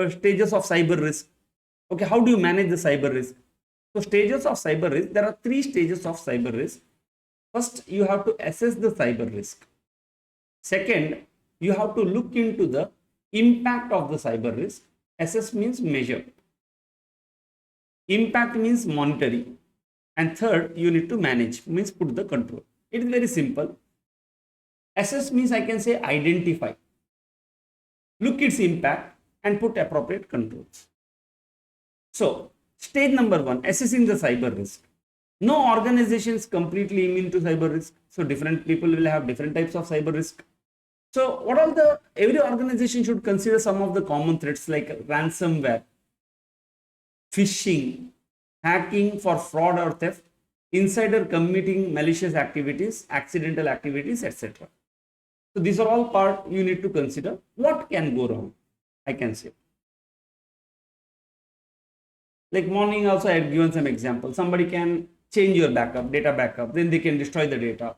stages of cyber risk? Okay, how do you manage the cyber risk? So stages of cyber risk, there are 3 stages of cyber risk. First, you have to assess the cyber risk. Second, you have to look into the impact of the cyber risk. Assess means measure. Impact means monetary. And third, you need to manage, means put the control. It is very simple. Assess means I can say identify, look its impact and put appropriate controls. So stage number one, assessing the cyber risk. No organization is completely immune to cyber risk. So different people will have different types of cyber risk. So what are every organization should consider some of the common threats like ransomware, phishing, hacking for fraud or theft, insider committing malicious activities, accidental activities, etc. So these are all part you need to consider. What can go wrong? I can say. Like morning also I had given some example. Somebody can change your backup, data backup, then they can destroy the data.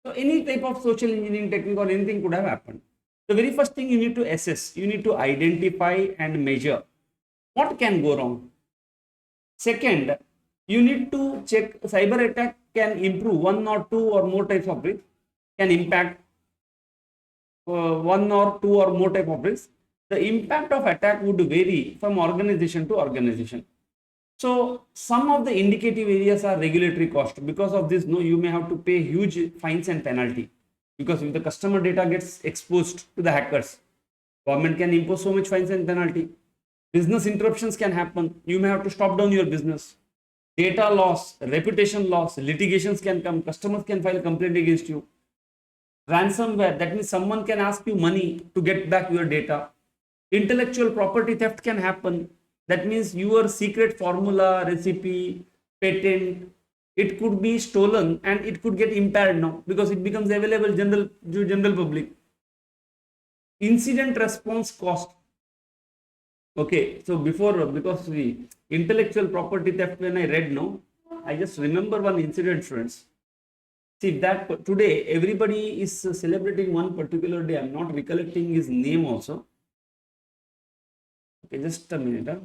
So any type of social engineering technique or anything could have happened. The very first thing you need to assess, you need to identify and measure what can go wrong. Second, you need to check cyber attack can improve one or two or more types of risk, can impact one or two or more type of risk. The impact of attack would vary from organization to organization. So some of the indicative areas are regulatory cost. Because of this, no, you may have to pay huge fines and penalty. Because if the customer data gets exposed to the hackers, government can impose so much fines and penalty. Business interruptions can happen. You may have to stop down your business. Data loss, reputation loss, litigations can come. Customers can file complaint against you. Ransomware, that means someone can ask you money to get back your data. Intellectual property theft can happen. That means your secret formula, recipe, patent, it could be stolen and it could get impaired now because it becomes available general public. Incident response cost. Okay, so because the intellectual property theft, when I read now, I just remember one incident, friends. See that today everybody is celebrating one particular day. I'm not recollecting his name also. Okay, just a minute.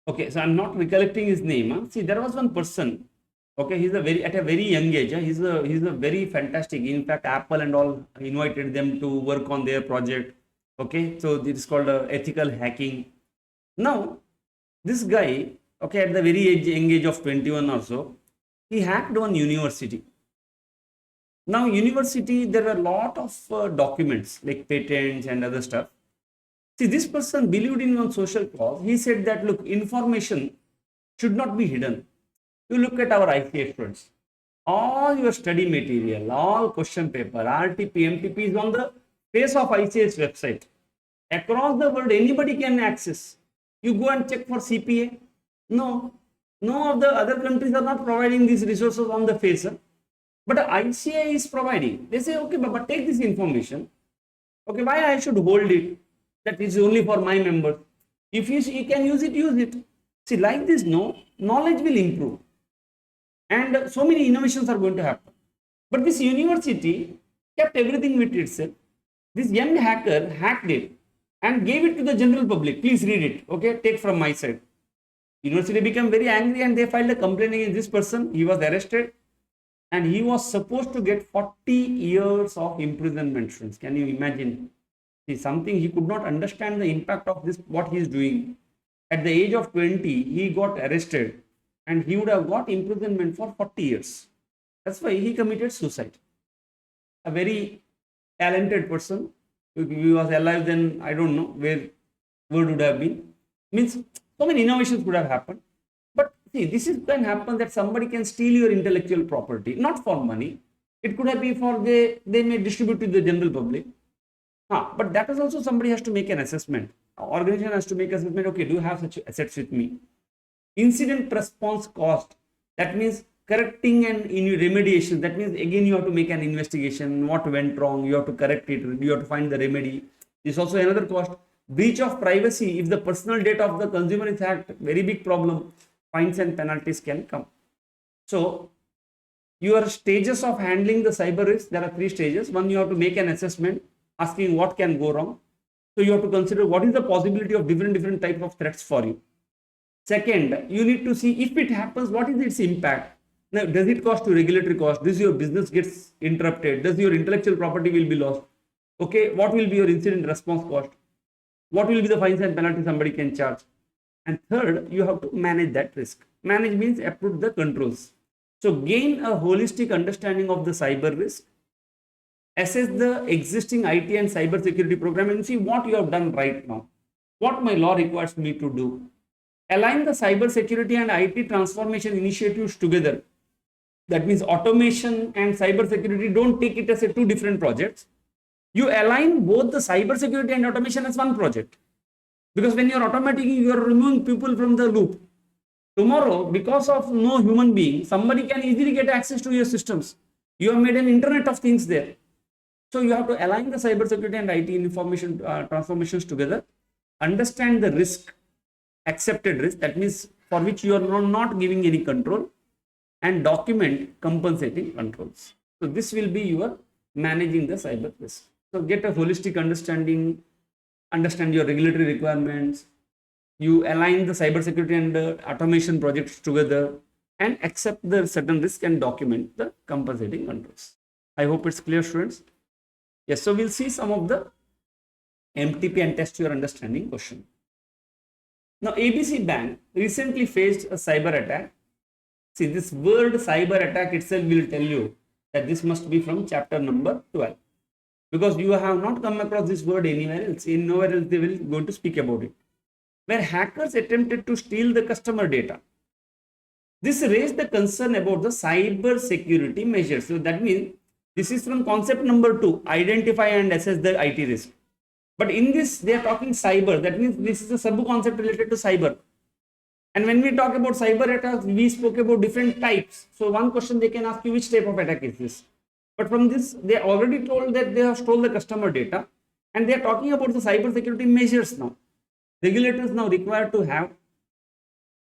Okay, so I'm not recollecting his name. Huh? See, there was one person. Okay, he's at a very young age. Huh? He's a very fantastic. In fact, Apple and all invited them to work on their project. Okay, so this is called ethical hacking. Now, this guy, okay, at the very young age of 21 or so, he hacked one university. Now, university, there were a lot of documents like patents and other stuff. See, this person believed in one social cause. He said that, look, information should not be hidden. You look at our ICA students. All your study material, all question paper, RTP, MTP is on the face of ICA's website. Across the world, anybody can access. You go and check for CPA. No of the other countries are not providing these resources on the face. But ICA is providing. They say, okay, but take this information. Okay, why I should hold it? That is only for my members. If you can use it, use it. See, like this, no, knowledge will improve. And so many innovations are going to happen. But this university kept everything with itself. This young hacker hacked it and gave it to the general public. Please read it. Okay, take from my side. University became very angry and they filed a complaint against this person. He was arrested and he was supposed to get 40 years of imprisonment. Friends, can you imagine? See, something he could not understand the impact of this, what he is doing. At the age of 20, he got arrested and he would have got imprisonment for 40 years. That's why he committed suicide. A very talented person. If he was alive, then I don't know where would have been. Means so many innovations could have happened. But see, this is can happen that somebody can steal your intellectual property, not for money. It could have been for they may distribute to the general public. But that is also somebody has to make an assessment. Organization has to make assessment. Okay, do you have such assets with me? Incident response cost. That means correcting and remediation. That means again you have to make an investigation. What went wrong? You have to correct it. You have to find the remedy. This is also another cost. Breach of privacy, if the personal data of the consumer is hacked, very big problem, fines and penalties can come. So your stages of handling the cyber risk, there are 3 stages. One, you have to make an assessment asking what can go wrong. So you have to consider what is the possibility of different types of threats for you. Second, you need to see if it happens, what is its impact. Now, does it cost you regulatory cost? Does your business gets interrupted? Does your intellectual property will be lost? Okay, what will be your incident response cost? What will be the fines and penalties somebody can charge? And third, you have to manage that risk. Manage means approve the controls. So gain a holistic understanding of the cyber risk, assess the existing IT and cyber security program and see what you have done right now, what my law requires me to do. Align the cyber security and IT transformation initiatives together. That means automation and cyber security, don't take it as a 2 different projects. You align both the cyber security and automation as one project. Because when you're automating, you are removing people from the loop. Tomorrow, because of no human being, somebody can easily get access to your systems. You have made an internet of things there. So you have to align the cyber security and IT information transformations together, understand the risk, accepted risk, that means for which you are not giving any control, and document compensating controls. So this will be your managing the cyber risk. So get a holistic understanding, understand your regulatory requirements, you align the cyber security and automation projects together, and accept the certain risk and document the compensating controls. I hope it's clear, students. Yes, so we'll see some of the MTP and test your understanding question. Now, ABC Bank recently faced a cyber attack. See, this word cyber attack itself will tell you that this must be from chapter number 12. Because you have not come across this word anywhere else. In nowhere else they will going to speak about it. Where hackers attempted to steal the customer data. This raised the concern about the cyber security measures. So that means this is from concept number 2, identify and assess the IT risk. But in this, they are talking cyber. That means this is a sub-concept related to cyber. And when we talk about cyber attacks, we spoke about different types. So one question they can ask you, which type of attack is this? But from this, they already told that they have stolen the customer data. And they are talking about the cyber security measures now. Regulators now required to have,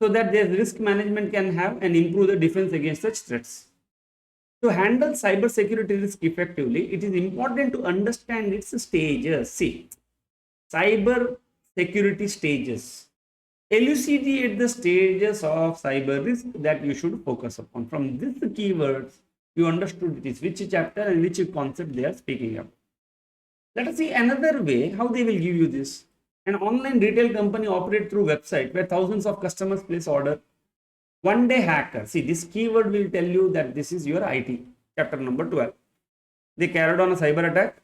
so that their risk management can have and improve the defense against such threats. To handle cyber security risk effectively, it is important to understand its stages. See, cyber security stages. Elucidate the stages of cyber risk that you should focus upon. From these keywords, you understood it is which chapter and which concept they are speaking about. Let us see another way how they will give you this. An online retail company operates through website where thousands of customers place order. One day hacker, see, this keyword will tell you that this is your IT, chapter number 12. They carried on a cyber attack,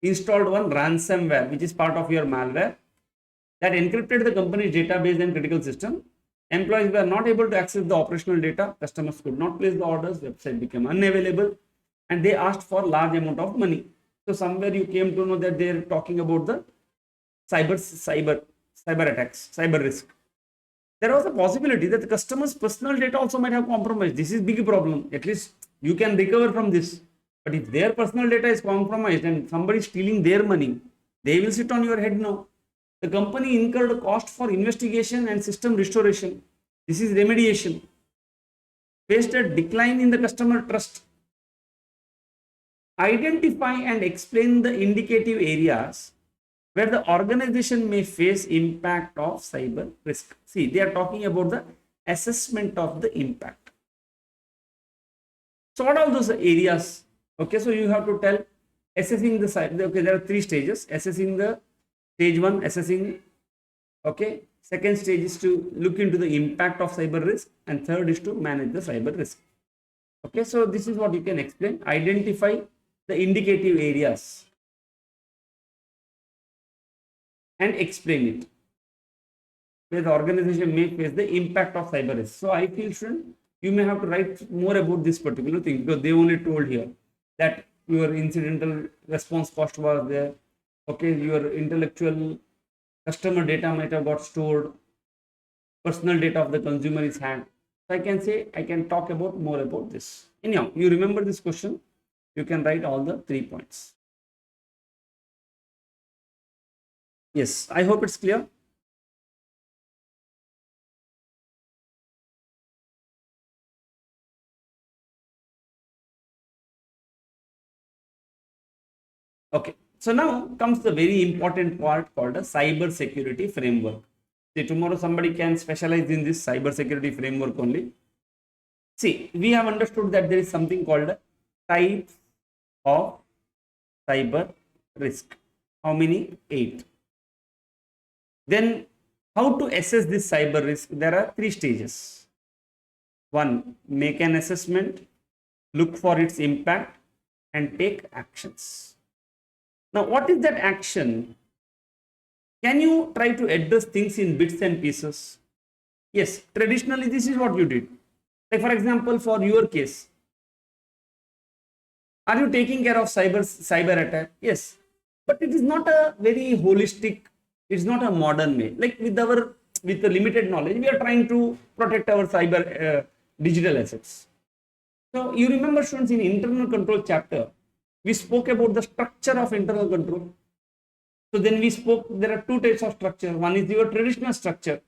installed one ransomware, which is part of your malware, that encrypted the company's database and critical system. Employees were not able to access the operational data, customers could not place the orders, website became unavailable, and they asked for large amount of money. So somewhere you came to know that they are talking about the cyber attacks, cyber risk. There was a possibility that the customer's personal data also might have compromised. This is big problem. At least you can recover from this. But if their personal data is compromised and somebody is stealing their money, they will sit on your head now. The company incurred a cost for investigation and system restoration. This is remediation. Faced a decline in the customer trust. Identify and explain the indicative areas where the organization may face impact of cyber risk. See, they are talking about the assessment of the impact. So what are those areas? Okay, so you have to tell assessing the cyber. Okay, there are 3 stages. Assessing the stage 1, assessing. Okay, second stage is to look into the impact of cyber risk, and third is to manage the cyber risk. Okay, so this is what you can explain. Identify the indicative areas and explain it where the organization may face the impact of cyber risk. So I feel, student, you may have to write more about this particular thing, because they only told here that your incidental response cost was there. Okay, your intellectual customer data might have got stored, personal data of the consumer is hacked. So I can say, I can talk about more about this. Anyhow, you remember this question, you can write all the 3 points. Yes, I hope it's clear. Okay, so now comes the very important part called a cyber security framework. See, tomorrow somebody can specialize in this cyber security framework only. See, we have understood that there is something called types of cyber risk. How many? 8. Then, how to assess this cyber risk? There are 3 stages. One, make an assessment, look for its impact, and take actions. Now, what is that action? Can you try to address things in bits and pieces? Yes, traditionally, this is what you did. Like, for example, for your case, are you taking care of cyber attack? Yes, but it is not a very holistic. It's not a modern way. Like with the limited knowledge, we are trying to protect our cyber digital assets. So you remember, students, in internal control chapter, we spoke about the structure of internal control. So then we spoke, there are 2 types of structure. One is your traditional structure,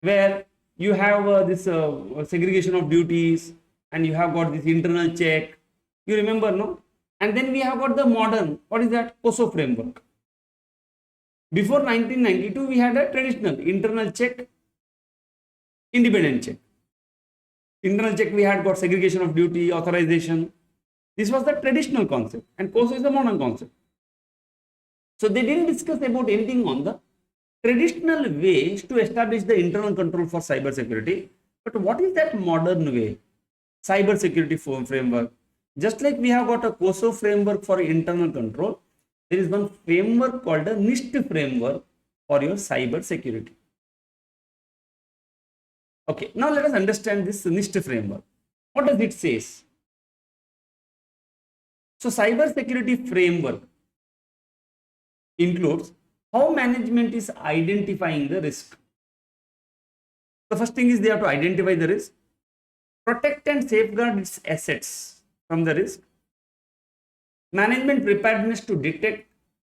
where you have this segregation of duties, and you have got this internal check. You remember, no? And then we have got the modern, what is that? COSO framework. Before 1992, we had a traditional internal check, independent check. Internal check, we had got segregation of duty, authorization. This was the traditional concept, and COSO is the modern concept. So they didn't discuss about anything on the traditional ways to establish the internal control for cyber security. But what is that modern way? Cyber security framework. Just like we have got a COSO framework for internal control, there is one framework called a NIST framework for your cyber security. Okay, now let us understand this NIST framework. What does it say? So cyber security framework includes how management is identifying the risk. The first thing is they have to identify the risk, protect and safeguard its assets from the risk, management preparedness to detect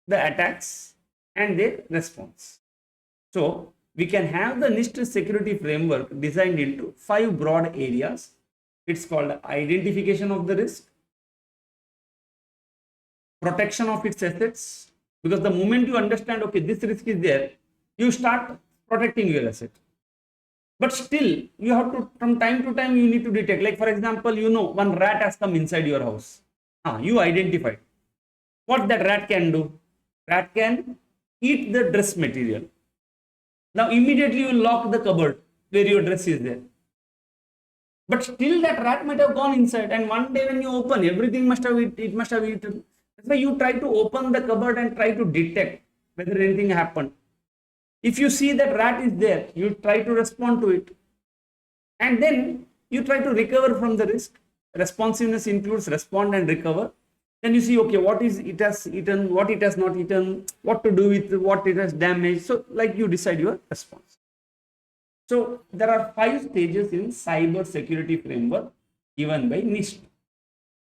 the attacks and their response. So we can have the NIST security framework designed into 5 broad areas. It's called identification of the risk, protection of its assets, because the moment you understand, okay, this risk is there, you start protecting your asset. But still, you have to, from time to time, you need to detect. Like, for example, you know, one rat has come inside your house. You identified. What that rat can do? Rat can eat the dress material. Now, immediately you lock the cupboard where your dress is there. But still, that rat might have gone inside, and one day when you open, everything must have it must have eaten. That's why you try to open the cupboard and try to detect whether anything happened. If you see that rat is there, you try to respond to it, and then you try to recover from the risk. Responsiveness includes respond and recover. Then you see, okay, what is it has eaten, what it has not eaten, what to do with what it has damaged. So like you decide your response. So there are 5 stages in cyber security framework given by NIST.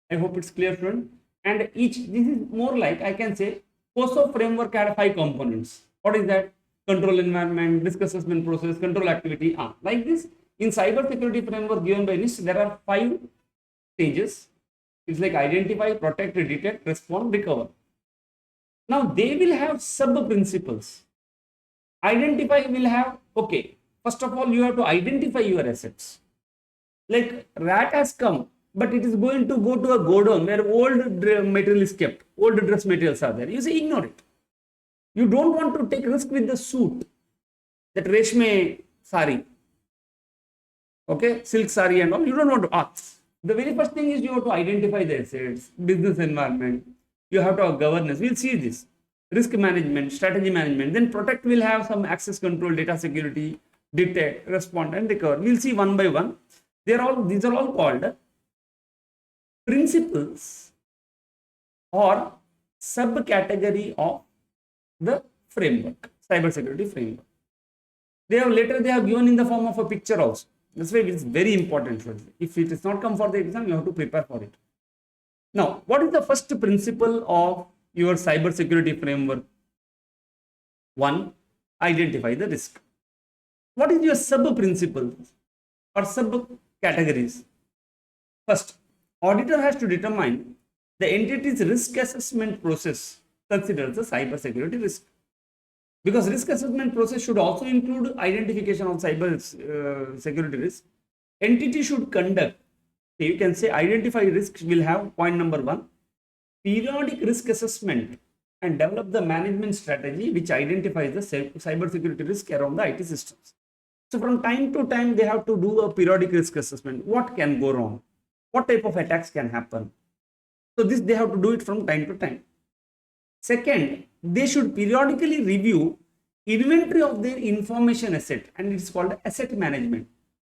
I hope it's clear, friend. And this is more like, I can say, COSO framework had 5 components. What is that? Control environment, risk assessment process, control activity. Like this, in cyber security framework given by NIST, there are 5 stages. It's like identify, protect, detect, respond, recover. Now they will have sub principles. Identify will have, okay, first of all, you have to identify your assets. Like rat has come, but it is going to go to a godown where old material is kept, old dress materials are there. You say ignore it. You don't want to take risk with the suit, that reshme sari, okay, silk sari and all. You don't want to ask. The very first thing is you have to identify the assets, business environment. You have to have governance. We'll see this. Risk management, strategy management. Then protect will have some access control, data security, detect, respond, and recover. We'll see one by one. These are all called principles or subcategory of the framework, cyber security framework. They have given in the form of a picture also. That's why it's very important for you. If it is not come for the exam, you have to prepare for it. Now, what is the first principle of your cyber security framework? One, identify the risk. What is your sub principle or sub categories? First, auditor has to determine the entity's risk assessment process considers the cyber security risk. Because risk assessment process should also include identification of cyber security risk. Entity should conduct, you can say identify risks will have point number one, periodic risk assessment and develop the management strategy which identifies the cyber security risk around the IT systems. So from time to time, they have to do a periodic risk assessment. What can go wrong? What type of attacks can happen? So this they have to do it from time to time. Second, they should periodically review inventory of their information asset, and it's called asset management.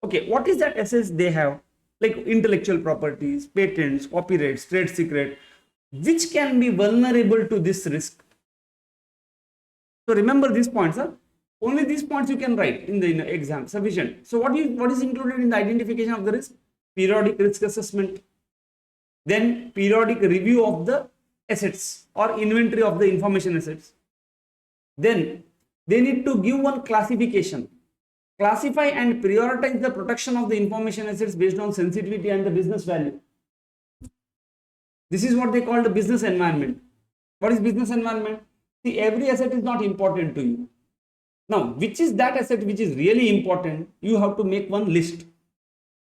Okay, what is that assets they have? Like intellectual properties, patents, copyrights, trade secret, which can be vulnerable to this risk. So remember these points, huh? Only these points you can write in the exam, sufficient. So what is included in the identification of the risk? Periodic risk assessment, then periodic review of the assets or inventory of the information assets. Then they need to give one classification, classify and prioritize the protection of the information assets based on sensitivity and the business value. This is what they call the business environment. What is business environment? See, every asset is not important to you. Now, which is that asset which is really important? You have to make one list.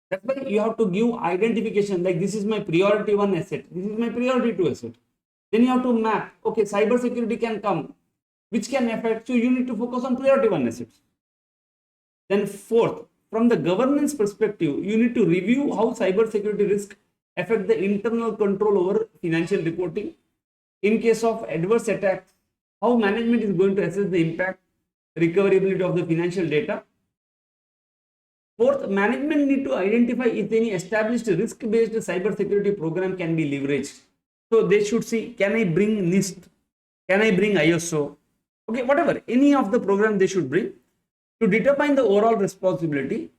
That's why you have to give identification, like this is my priority one asset, this is my priority two asset. Then you have to map, okay, cyber security can come, which can affect, so you need to focus on priority one assets. Then fourth, from the governance perspective, you need to review how cyber security risk affect the internal control over financial reporting. In case of adverse attacks, how management is going to assess the impact, recoverability of the financial data. Fourth, management need to identify if any established risk-based cyber security program can be leveraged. So they should see, can I bring NIST? Can I bring ISO? Okay, whatever, any of the program they should bring to determine the overall responsibility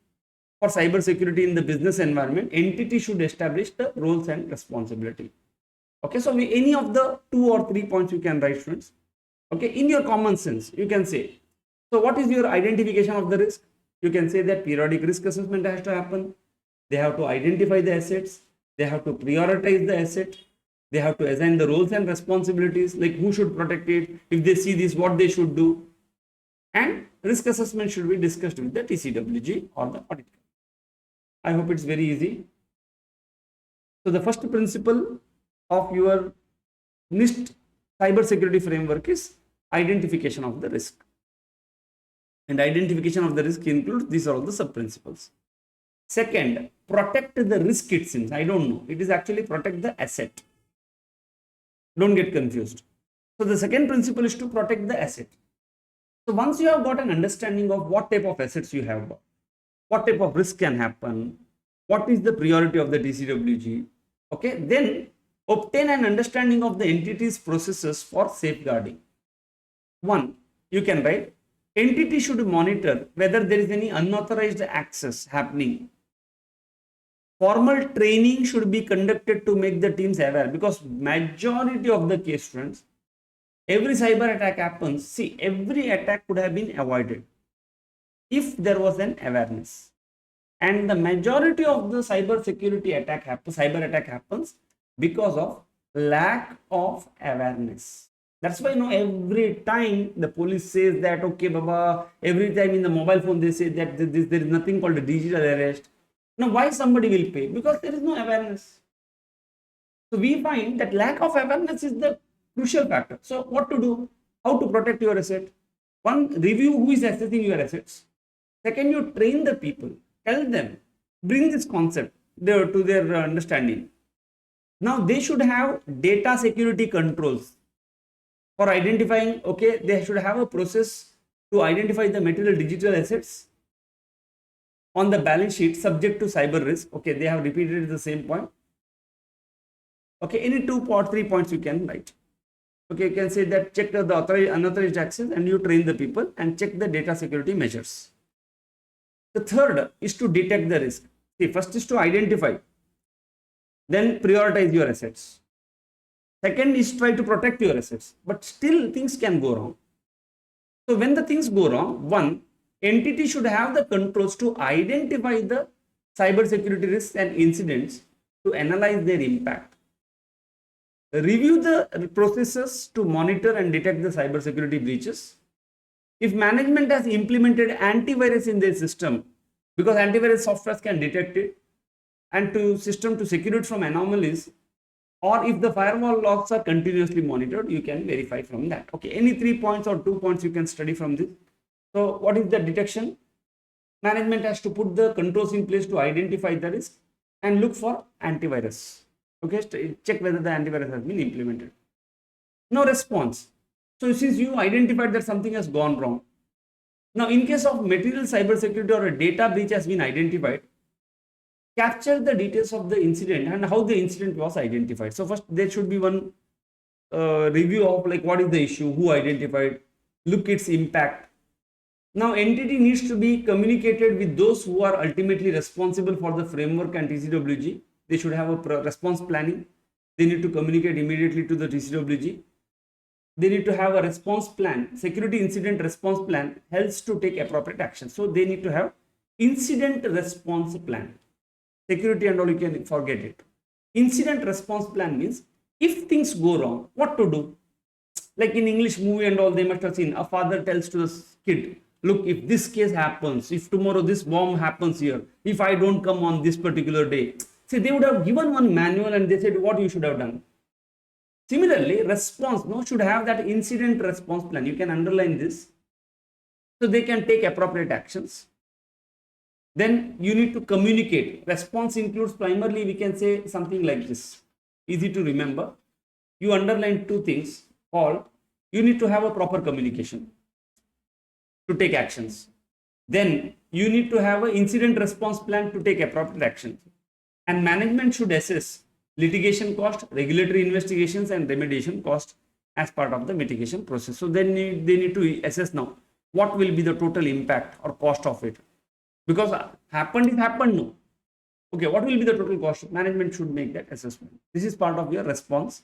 for cyber security in the business environment. Entity should establish the roles and responsibility. Okay, so any of the 2 or 3 points you can write, students. Okay, in your common sense, you can say, so what is your identification of the risk? You can say that periodic risk assessment has to happen. They have to identify the assets. They have to prioritize the asset. They have to assign the roles and responsibilities, like who should protect it. If they see this, what they should do. And risk assessment should be discussed with the TCWG or the audit. I hope it's very easy. So the first principle of your NIST cyber security framework is identification of the risk. And identification of the risk includes these are all the sub principles. Second, protect the risk, it seems. I don't know. It is actually protect the asset. Don't get confused. So the second principle is to protect the asset. So once you have got an understanding of what type of assets you have got, what type of risk can happen, what is the priority of the TCWG, okay, then obtain an understanding of the entity's processes for safeguarding. One, you can write, entity should monitor whether there is any unauthorized access happening. Formal training should be conducted to make the teams aware, because majority of the case, friends, every cyber attack happens. See, every attack could have been avoided if there was an awareness. And the majority of the cyber security attack happens because of lack of awareness. That's why every time the police says that, okay, Baba, every time in the mobile phone they say that there is nothing called a digital arrest. Now, why somebody will pay? Because there is no awareness. So we find that lack of awareness is the crucial factor. So what to do? How to protect your asset? One, review who is assessing your assets. Second, you train the people. Tell them, bring this concept to their understanding. Now they should have data security controls for identifying, okay, they should have a process to identify the material digital assets on the balance sheet subject to cyber risk. Okay, they have repeated the same point. Okay, any 2 or 3 points you can write. Okay, you can say that check the unauthorized access and you train the people and check the data security measures. The third is to detect the risk. See, first is to identify, then prioritize your assets. Second is try to protect your assets, but still things can go wrong. So when the things go wrong, one entity should have the controls to identify the cybersecurity risks and incidents to analyze their impact. Review the processes to monitor and detect the cybersecurity breaches. If management has implemented antivirus in their system, because antivirus software can detect it, and to system to secure it from anomalies, or if the firewall logs are continuously monitored, you can verify from that. Okay, any 3 points or 2 points you can study from this. So what is the detection? Management has to put the controls in place to identify the risk and look for antivirus. Okay, check whether the antivirus has been implemented. No response. So since you identified that something has gone wrong, now in case of material cybersecurity or a data breach has been identified, capture the details of the incident and how the incident was identified. So first there should be one review of like what is the issue, who identified, look its impact. Now entity needs to be communicated with those who are ultimately responsible for the framework and TCWG. They should have a response planning. They need to communicate immediately to the TCWG. They need to have a response plan. Security incident response plan helps to take appropriate action. So they need to have incident response plan. Security and all, you can forget it. Incident response plan means if things go wrong, what to do? Like in English movie and all, they must have seen a father tells to the kid, look, if this case happens, if tomorrow this bomb happens here, if I don't come on this particular day, see, they would have given one manual and they said what you should have done. Similarly, response should have that incident response plan. You can underline this so they can take appropriate actions. Then you need to communicate. Response includes primarily, we can say something like this, easy to remember. You underline two things called, you need to have a proper communication to take actions. Then you need to have an incident response plan to take appropriate actions. And management should assess litigation cost, regulatory investigations, and remediation cost as part of the mitigation process. So then they need to assess now what will be the total impact or cost of it. Because happened is happened now. Okay, what will be the total cost? Management should make that assessment. This is part of your response.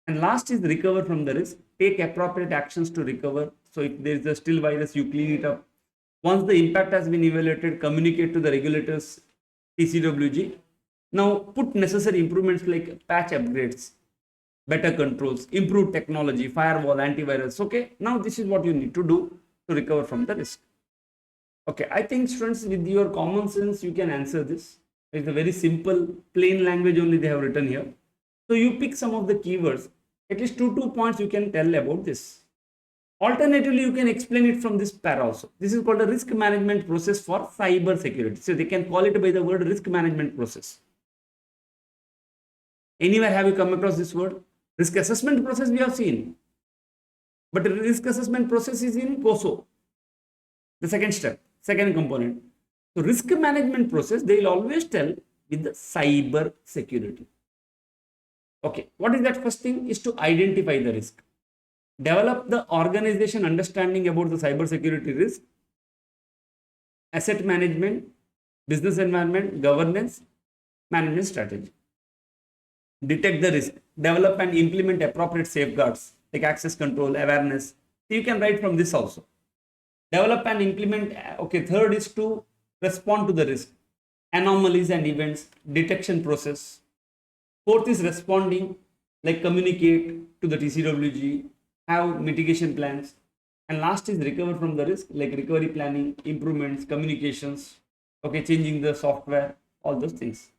And last is recover from the risk. Take appropriate actions to recover. So if there is a still virus, you clean it up. Once the impact has been evaluated, communicate to the regulators, TCWG. Now put necessary improvements like patch upgrades, better controls, improved technology, firewall, antivirus. Okay, now this is what you need to do to recover from the risk. Okay, I think students, with your common sense, you can answer this. It's a very simple, plain language only they have written here. So you pick some of the keywords, at least two points you can tell about this. Alternatively, you can explain it from this para also. This is called a risk management process for cyber security. So they can call it by the word risk management process. Anywhere have you come across this word? Risk assessment process we have seen. But the risk assessment process is in COSO. The second step, second component. So risk management process, they will always tell with the cyber security. Okay, what is that? First thing is to identify the risk. Develop the organization understanding about the cyber security risk, asset management, business environment, governance, management strategy. Detect the risk, develop and implement appropriate safeguards like access control, awareness. So you can write from this also. Develop and implement. Okay, third is to respond to the risk, anomalies and events, detection process. Fourth is responding, like communicate to the TCWG, have mitigation plans. And last is recover from the risk, like recovery planning, improvements, communications, okay, changing the software, all those things.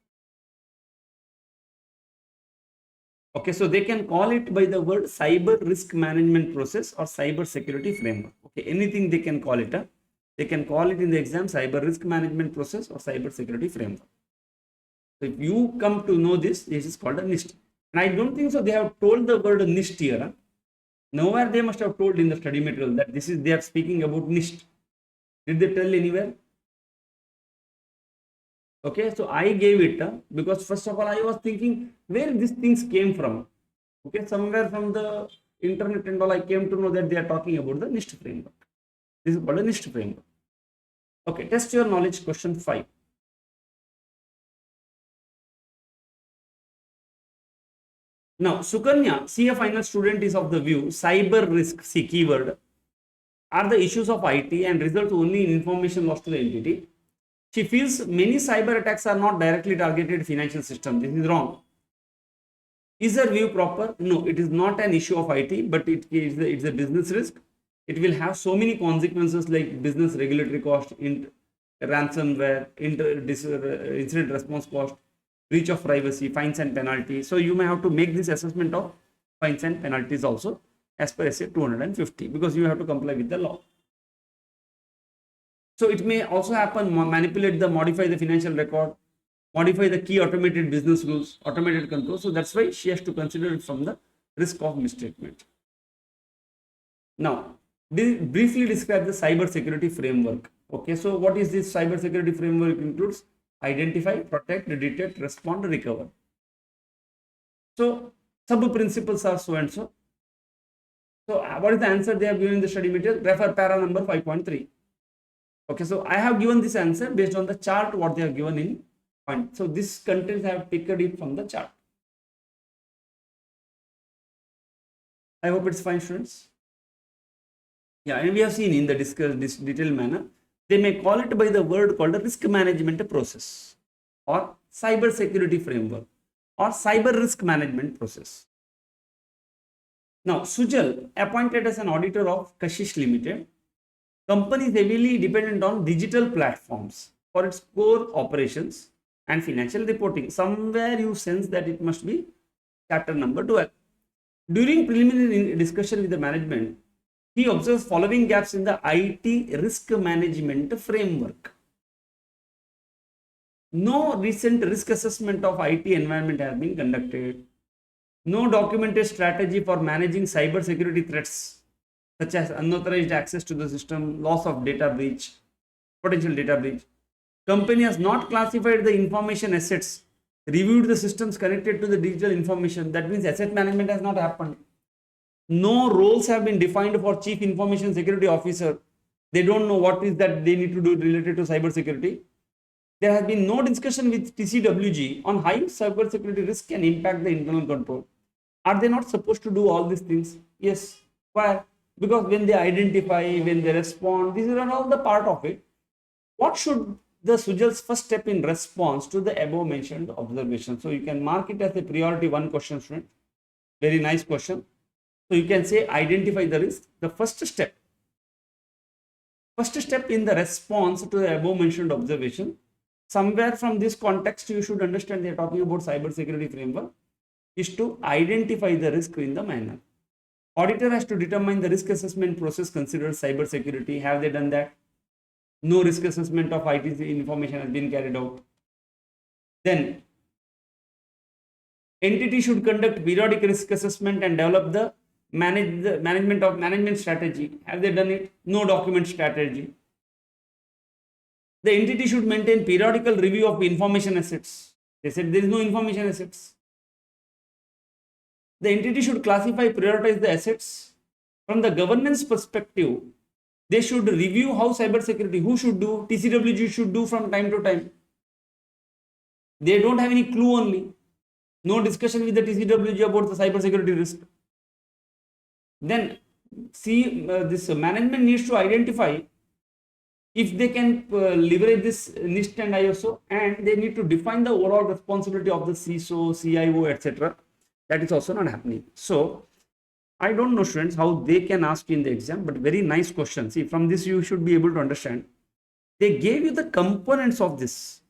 Okay, so they can call it by the word cyber risk management process or cyber security framework. Okay, anything they can call it. They can call it in the exam cyber risk management process or cyber security framework. So if you come to know this, this is called a NIST. And I don't think so they have told the word NIST here. Nowhere they must have told in the study material that this is, they are speaking about NIST. Did they tell anywhere? Okay, so I gave it because first of all I was thinking where these things came from. Okay, somewhere from the internet and all I came to know that they are talking about the NIST framework. This is called a NIST framework. Okay, test your knowledge, question 5. Now Sukanya, CA final student, is of the view cyber risk, see keyword, are the issues of IT and results only in information lost to the entity. She feels many cyber attacks are not directly targeted financial system. This is wrong. Is her view proper? No, it is not an issue of IT, but it's a business risk. It will have so many consequences like business regulatory cost, ransomware, incident response cost, breach of privacy, fines and penalties. So you may have to make this assessment of fines and penalties also as per SA 250 because you have to comply with the law. So it may also happen, modify the financial record, modify the key automated business rules, automated control. So that's why she has to consider it from the risk of misstatement. Now, briefly describe the cyber security framework. Okay, so what is this cyber security framework? Includes identify, protect, detect, respond, recover. So sub principles are so and so. So what is the answer they have given in the study material? Refer para number 5.3. Okay, so I have given this answer based on the chart what they have given in point. So this contents I have taken it from the chart. I hope it's fine, students. Yeah, and we have seen in the this detailed manner, they may call it by the word called a risk management process or cyber security framework or cyber risk management process. Now, Sujal, appointed as an auditor of Kashish Limited, company is heavily dependent on digital platforms for its core operations and financial reporting. Somewhere you sense that it must be chapter number 12. During preliminary discussion with the management, he observes following gaps in the IT risk management framework. No recent risk assessment of IT environment has been conducted. No documented strategy for managing cyber security threats such as unauthorized access to the system, loss of data breach, potential data breach. Company has not classified the information assets, reviewed the systems connected to the digital information. That means asset management has not happened. No roles have been defined for Chief Information Security Officer. They don't know what is that they need to do related to cyber security. There has been no discussion with TCWG on how cyber security risk can impact the internal control. Are they not supposed to do all these things? Yes. Why? Because when they identify, when they respond, these are all the part of it. What should the Sujal's first step in response to the above mentioned observation? So you can mark it as a priority 1 question, student. Very nice question. So you can say identify the risk. The first step in the response to the above mentioned observation, somewhere from this context you should understand they are talking about cyber security framework, is to identify the risk in the manner. Auditor has to determine the risk assessment process considers cyber security. Have they done that? No risk assessment of IT information has been carried out. Then entity should conduct periodic risk assessment and develop the management strategy. Have they done it? No document strategy. The entity should maintain periodical review of information assets. They said there is no information assets. The entity should classify, prioritize the assets. From the governance perspective, they should review how cyber security, who should do, TCWG should do from time to time. They don't have any clue only. No discussion with the TCWG about the cyber security risk. Then this management needs to identify if they can leverage this NIST and ISO, and they need to define the overall responsibility of the CISO, CIO, etc. That is also not happening. So I don't know, students, how they can ask in the exam, but very nice question. See, from this you should be able to understand. They gave you the components of this,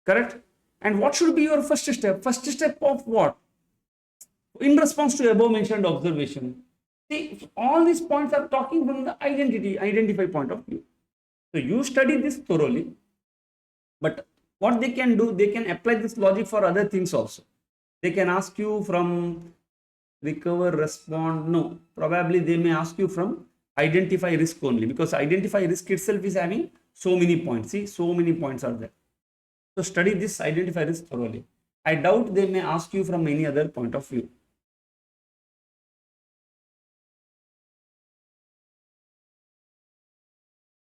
correct? And what should be your first step? First step of what? In response to above mentioned observation. See, all these points are talking from the identify point of view. So you study this thoroughly, but what they can do, they can apply this logic for other things also. They can ask you from recover, respond. No, probably they may ask you from identify risk only, because identify risk itself is having so many points. See, so many points are there. So study this identify risk thoroughly. I doubt they may ask you from any other point of view.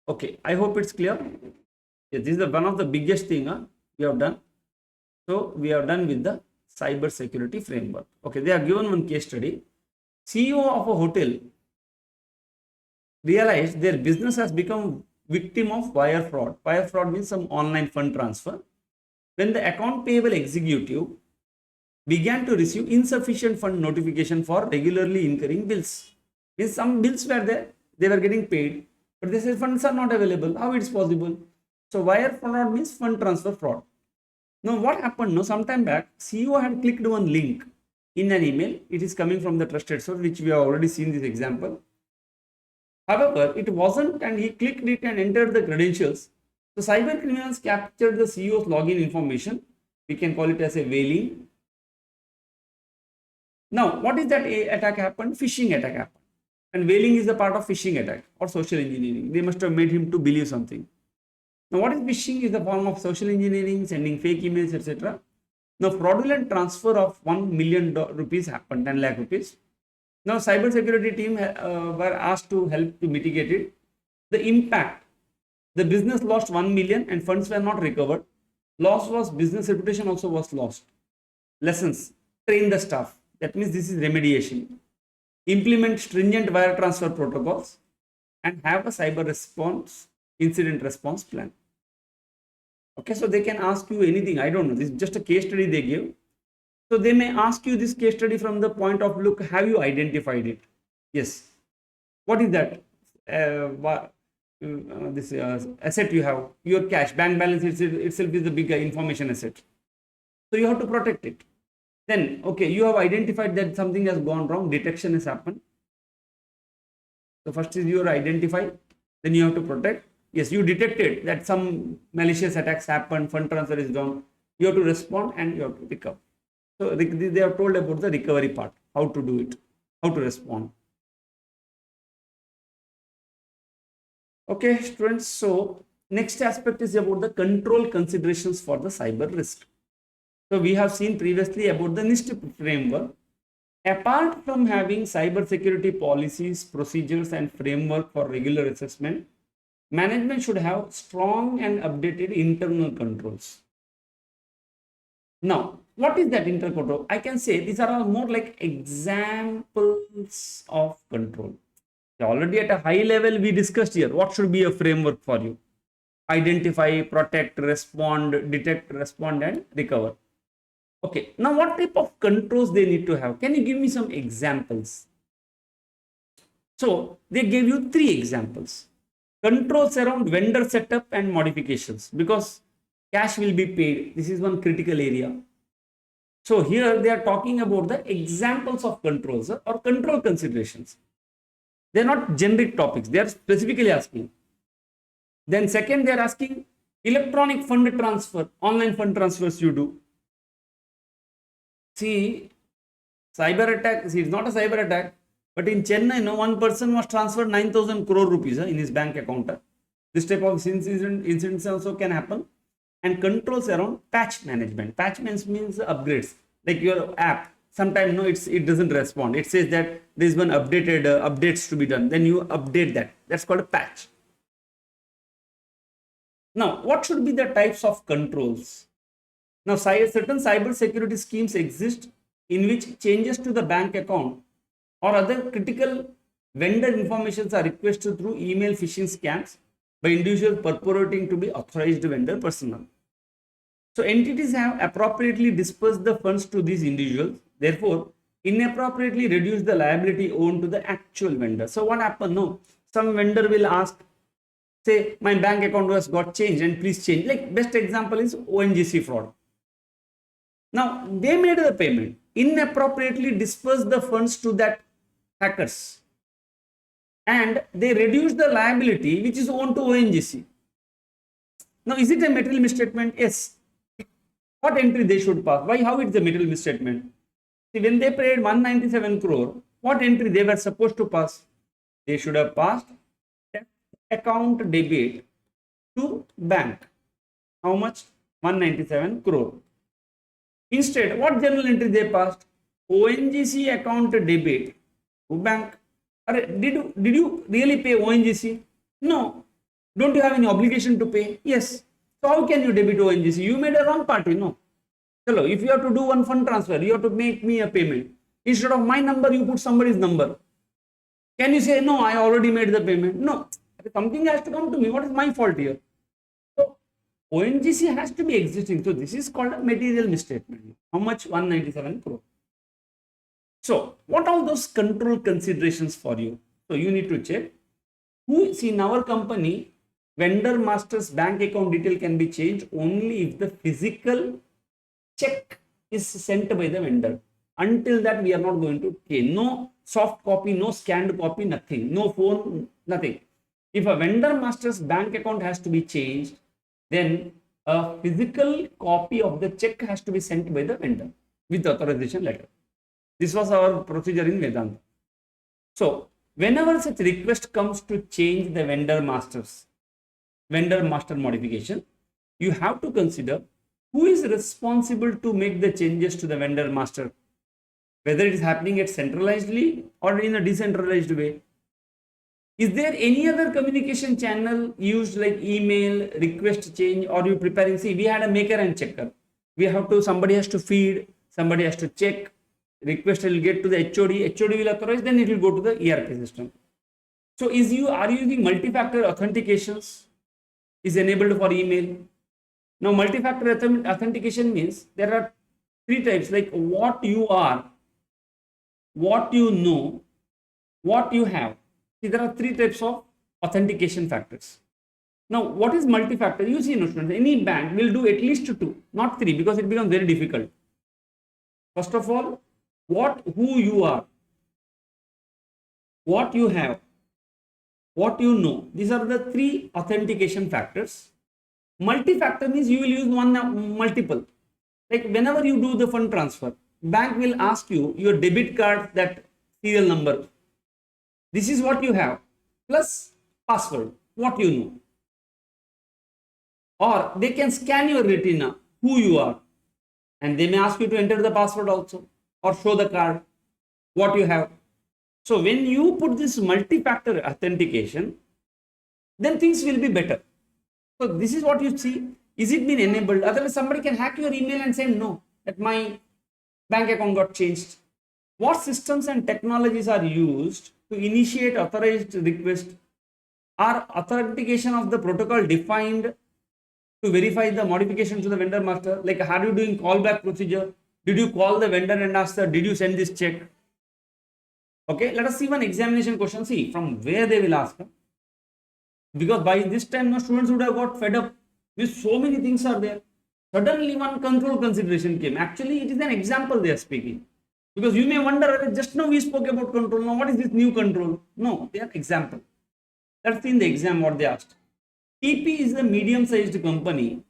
Okay, I hope it's clear. Yeah, this is one of the biggest thing we have done. So we have done with the cyber security framework. Okay, they have given one case study. CEO of a hotel realized their business has become victim of wire fraud. Wire fraud means some online fund transfer. When the account payable executive began to receive insufficient fund notification for regularly incurring bills. Means some bills were there, they were getting paid, but they said funds are not available. How it's possible? So wire fraud means fund transfer fraud. Now what happened? No, sometime back, CEO had clicked one link in an email. It is coming from the trusted source, which we have already seen this example. However, it wasn't, and he clicked it and entered the credentials. So cyber criminals captured the CEO's login information. We can call it as a whaling. Now, what is that attack happened? Phishing attack happened. And whaling is a part of phishing attack or social engineering. They must have made him to believe something. Now, what is phishing? Is the form of social engineering, sending fake emails, etc. Now, fraudulent transfer of $1 million rupees happened, 10 lakh rupees. Now, cybersecurity team were asked to help to mitigate it. The impact: the business lost 1 million and funds were not recovered. Loss was business reputation also was lost. Lessons: train the staff. That means this is remediation. Implement stringent wire transfer protocols and have a cyber response, incident response plan. Okay, so they can ask you anything. I don't know. This is just a case study they give. So they may ask you this case study from the point of look, have you identified it? Yes. What is that? This asset you have, your cash, bank balance itself is the big information asset. So you have to protect it. Then, okay, you have identified that something has gone wrong, detection has happened. So first is you identify, then you have to protect. Yes, you detected that some malicious attacks happened, fund transfer is gone. You have to respond and you have to recover. So they are told about the recovery part, how to do it, how to respond. Okay, students. So next aspect is about the control considerations for the cyber risk. So we have seen previously about the NIST framework. Apart from having cyber security policies, procedures, and framework for regular assessment, management should have strong and updated internal controls. Now, what is that internal control? I can say these are all more like examples of control. Already at a high level, we discussed here what should be a framework for you: identify, protect, respond, detect, respond, and recover. Okay, now what type of controls they need to have? Can you give me some examples? So they gave you 3 examples. Controls around vendor setup and modifications, because cash will be paid. This is one critical area. So here they are talking about the examples of controls or control considerations. They are not generic topics. They are specifically asking. Then second, they are asking electronic fund transfer, online fund transfers you do. See, cyber attack, see, it's not a cyber attack, but in Chennai, one person was transferred 9,000 crore rupees in his bank account. This type of incidents also can happen. And controls around patch management. Patch means upgrades. Like your app, sometimes it doesn't respond. It says that there is one updated updates to be done. Then you update that. That's called a patch. Now, what should be the types of controls? Now, certain cyber security schemes exist in which changes to the bank account or other critical vendor informations are requested through email phishing scams by individuals purporting to be authorized vendor personnel. So entities have appropriately dispersed the funds to these individuals, therefore inappropriately reduce the liability owed to the actual vendor. So what happened? No, some vendor will ask, say, my bank account has got changed and please change. Like best example is ONGC fraud. Now they made the payment, inappropriately dispersed the funds to that hackers, and they reduced the liability which is owed to ONGC. Now, is it a material misstatement? Yes. What entry they should pass? Why? How it's a material misstatement? See, when they paid 197 crore, what entry they were supposed to pass? They should have passed account debit to bank. How much? 197 crore. Instead, what journal entry they passed? ONGC account debit to bank. Did you really pay ONGC? No. Don't you have any obligation to pay? Yes. So how can you debit ONGC? You made a wrong party. No. Hello, if you have to do one fund transfer, you have to make me a payment. Instead of my number, you put somebody's number. Can you say, no, I already made the payment? No, something has to come to me. What is my fault here? So ONGC has to be existing. So this is called a material misstatement. How much? 197 crore. So what are those control considerations for you? So you need to check who, see, in our company, vendor master's bank account detail can be changed only if the physical check is sent by the vendor. Until that, we are not going to change. No soft copy, no scanned copy, nothing. No phone, nothing. If a vendor master's bank account has to be changed, then a physical copy of the check has to be sent by the vendor with authorization letter. This was our procedure in Vedanta. So whenever such request comes to change the vendor master modification, you have to consider who is responsible to make the changes to the vendor master, whether it is happening at centralizedly or in a decentralized way. Is there any other communication channel used like email, request change, or you preparing? See, we had a maker and checker. We have to, somebody has to feed, somebody has to check, request will get to the HOD will authorize, then it will go to the ERP system. So are you using multi-factor authentications is enabled for email? Now multi-factor authentication means there are three types, like what you are, what you know, what you have. See, there are three types of authentication factors. Now, what is multi-factor? You see, any bank will do at least two, not three, because it becomes very difficult. First of all, who you are, what you have, what you know. These are the three authentication factors. Multi-factor means you will use multiple. Like whenever you do the fund transfer, bank will ask you your debit card, that serial number. This is what you have, plus password, what you know. Or they can scan your retina, who you are, and they may ask you to enter the password also, or show the card, what you have. So when you put this multi-factor authentication, then things will be better. So this is what you see. Is it been enabled? Otherwise, somebody can hack your email and say, no, that my bank account got changed. What systems and technologies are used to initiate authorized request? Are authentication of the protocol defined to verify the modification to the vendor master? Like, are you doing callback procedure? Did you call the vendor and ask, sir, did you send this check? Okay, let us see one examination question. See from where they will ask. Because by this time, no, students would have got fed up with so many things are there. Suddenly one control consideration came. Actually, it is an example they are speaking. Because you may wonder, just now we spoke about control. Now, what is this new control? No, they are example. Let's see in the exam what they asked. TP is a medium-sized company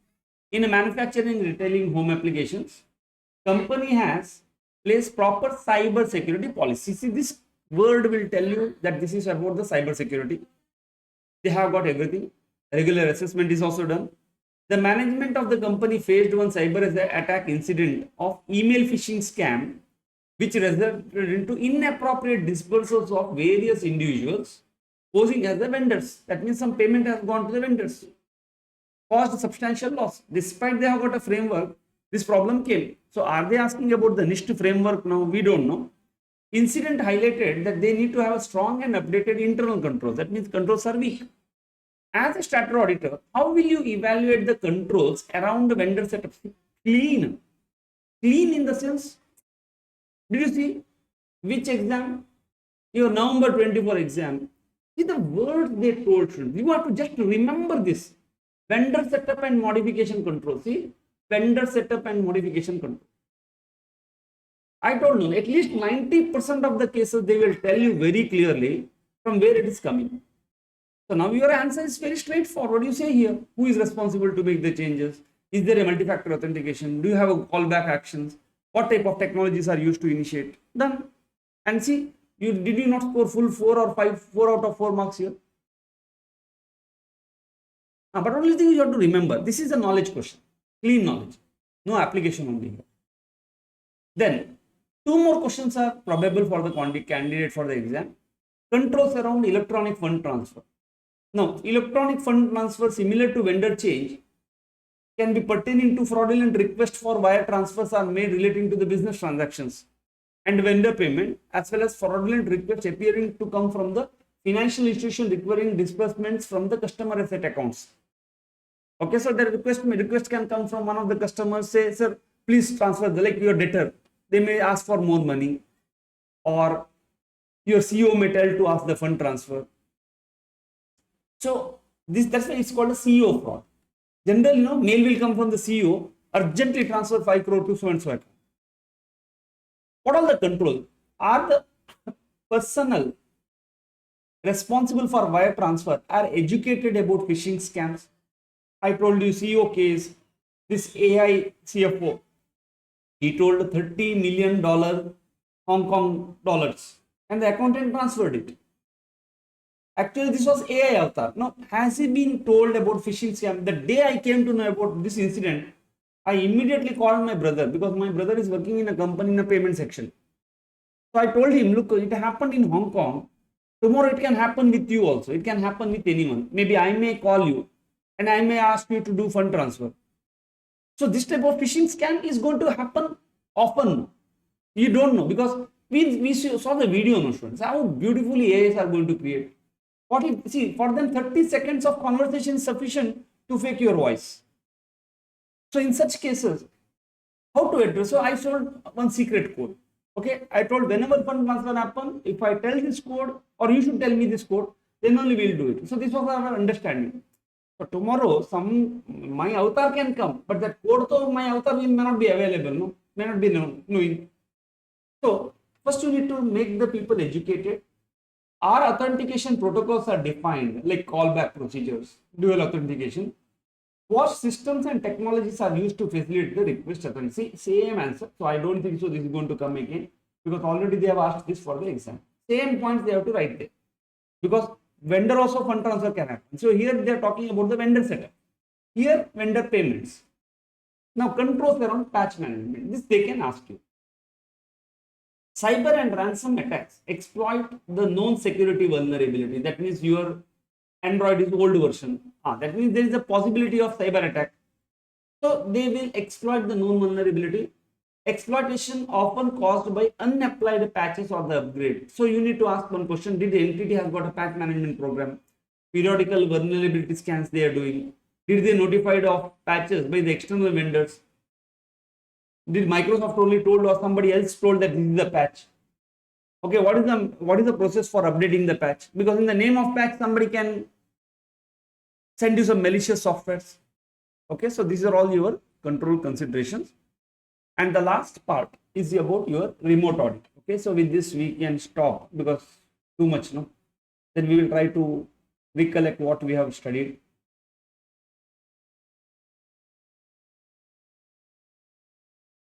in a manufacturing, retailing, home applications. Company has placed proper cyber security policy. See, this word will tell you that this is about the cyber security. They have got everything. Regular assessment is also done. The management of the company faced one cyber attack incident of email phishing scam, which resulted into inappropriate dispersals of various individuals posing as the vendors. That means some payment has gone to the vendors, caused substantial loss. Despite they have got a framework, this problem came. So are they asking about the NIST framework now? We don't know. Incident highlighted that they need to have a strong and updated internal controls. That means controls are weak. As a statutory auditor, how will you evaluate the controls around the vendor setup? Clean. Clean in the sense, did you see which exam? Your November 24 exam. See the words they told students. You have to just remember this. Vendor setup and modification control. See, vendor setup and modification control. I don't know, at least 90% of the cases they will tell you very clearly from where it is coming. So now your answer is very straightforward. You say here, who is responsible to make the changes? Is there a multi-factor authentication? Do you have a callback actions? What type of technologies are used to initiate? Done. And see, did you not score full 4 or 5, 4 out of 4 marks here? But only thing you have to remember, this is a knowledge question, clean knowledge, no application only here. Then, 2 more questions are probable for the candidate for the exam. Controls around electronic fund transfer. Now, electronic fund transfer similar to vendor change can be pertaining to fraudulent requests for wire transfers are made relating to the business transactions. and vendor payment, as well as fraudulent requests appearing to come from the financial institution requiring disbursements from the customer asset accounts. Okay, so the request can come from one of the customers, say, sir, please transfer like your debtor. They may ask for more money, or your CEO may tell to ask the fund transfer. So that's why it's called a CEO fraud. Generally, mail will come from the CEO, urgently transfer 5 crore to so and so account. What are the controls? Are the personnel responsible for wire transfer are educated about phishing scams? I told you CEO case, this AI CFO, he told $30 million Hong Kong dollars, and the accountant transferred it. Actually, this was AI avatar. Now, has he been told about phishing scam? The day I came to know about this incident, I immediately called my brother, because my brother is working in a company in a payment section. So I told him, look, it happened in Hong Kong. Tomorrow it can happen with you also. It can happen with anyone. Maybe I may call you and I may ask you to do fund transfer. So this type of phishing scam is going to happen often. You don't know, because we saw the video, no students, how beautifully AIs are going to create. What if, see, for them 30 seconds of conversation is sufficient to fake your voice. So in such cases, how to address? So I showed one secret code. Okay, I told whenever fund transfer happen, if I tell this code, or you should tell me this code, then only we'll do it. So this was our understanding. So tomorrow, my avatar can come, but that code to my avatar may not be available, no, may not be knowing. So first you need to make the people educated. Our authentication protocols are defined, like callback procedures, dual authentication. What systems and technologies are used to facilitate the request authentication? Same answer. So I don't think so this is going to come again, because already they have asked this for the exam. Same points they have to write there, because vendor also fund transfer can happen. So here they are talking about the vendor setup. Here vendor payments. Now controls around patch management. This they can ask you. Cyber and ransom attacks exploit the known security vulnerability. That means your Android is old version. That means there is a possibility of cyber attack. So they will exploit the known vulnerability. Exploitation often caused by unapplied patches or the upgrade. So you need to ask one question: did the entity have got a patch management program? Periodical vulnerability scans they are doing. Did they notified of patches by the external vendors? Did Microsoft only told, or somebody else told that this is the patch? Okay, what is the process for updating the patch? Because in the name of patch, somebody can send you some malicious softwares. Okay, so these are all your control considerations. And the last part is about your remote audit. Okay, so with this we can stop, because too much, no? Then we will try to recollect what we have studied.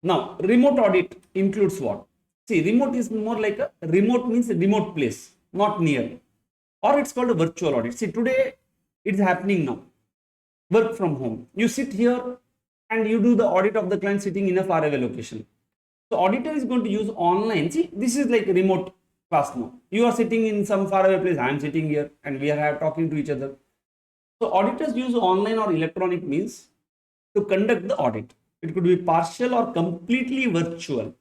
Now, remote audit includes what? See, remote is more like a remote means a remote place, not near, or it's called a virtual audit. See, today it's happening now. Work from home. You sit here and you do the audit of the client sitting in a faraway location. So auditor is going to use online. See, this is like remote class now. You are sitting in some faraway place. I am sitting here and we are talking to each other. So auditors use online or electronic means to conduct the audit. It could be partial or completely virtual,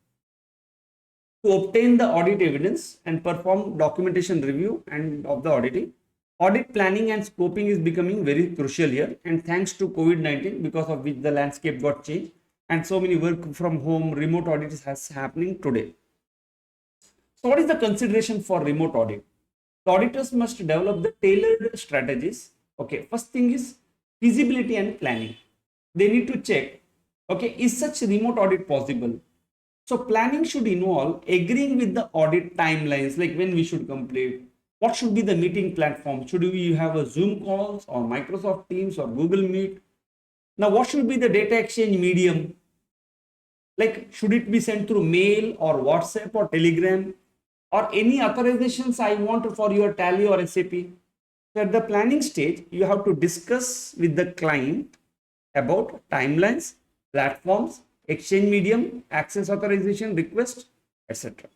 to obtain the audit evidence and perform documentation review and of the auditing. Audit planning and scoping is becoming very crucial here, and thanks to COVID-19, because of which the landscape got changed, and so many work from home remote audits has happening today. So what is the consideration for remote audit? The auditors must develop the tailored strategies. Okay, first thing is feasibility and planning. They need to check, okay, is such remote audit possible? So planning should involve agreeing with the audit timelines, like when we should complete, what should be the meeting platform, should we have a Zoom calls or Microsoft Teams or Google Meet? Now what should be the data exchange medium, like should it be sent through mail or WhatsApp or Telegram, or any authorizations I want for your Tally or SAP? So at the planning stage, you have to discuss with the client about timelines, platforms, exchange medium, access authorization request, etc.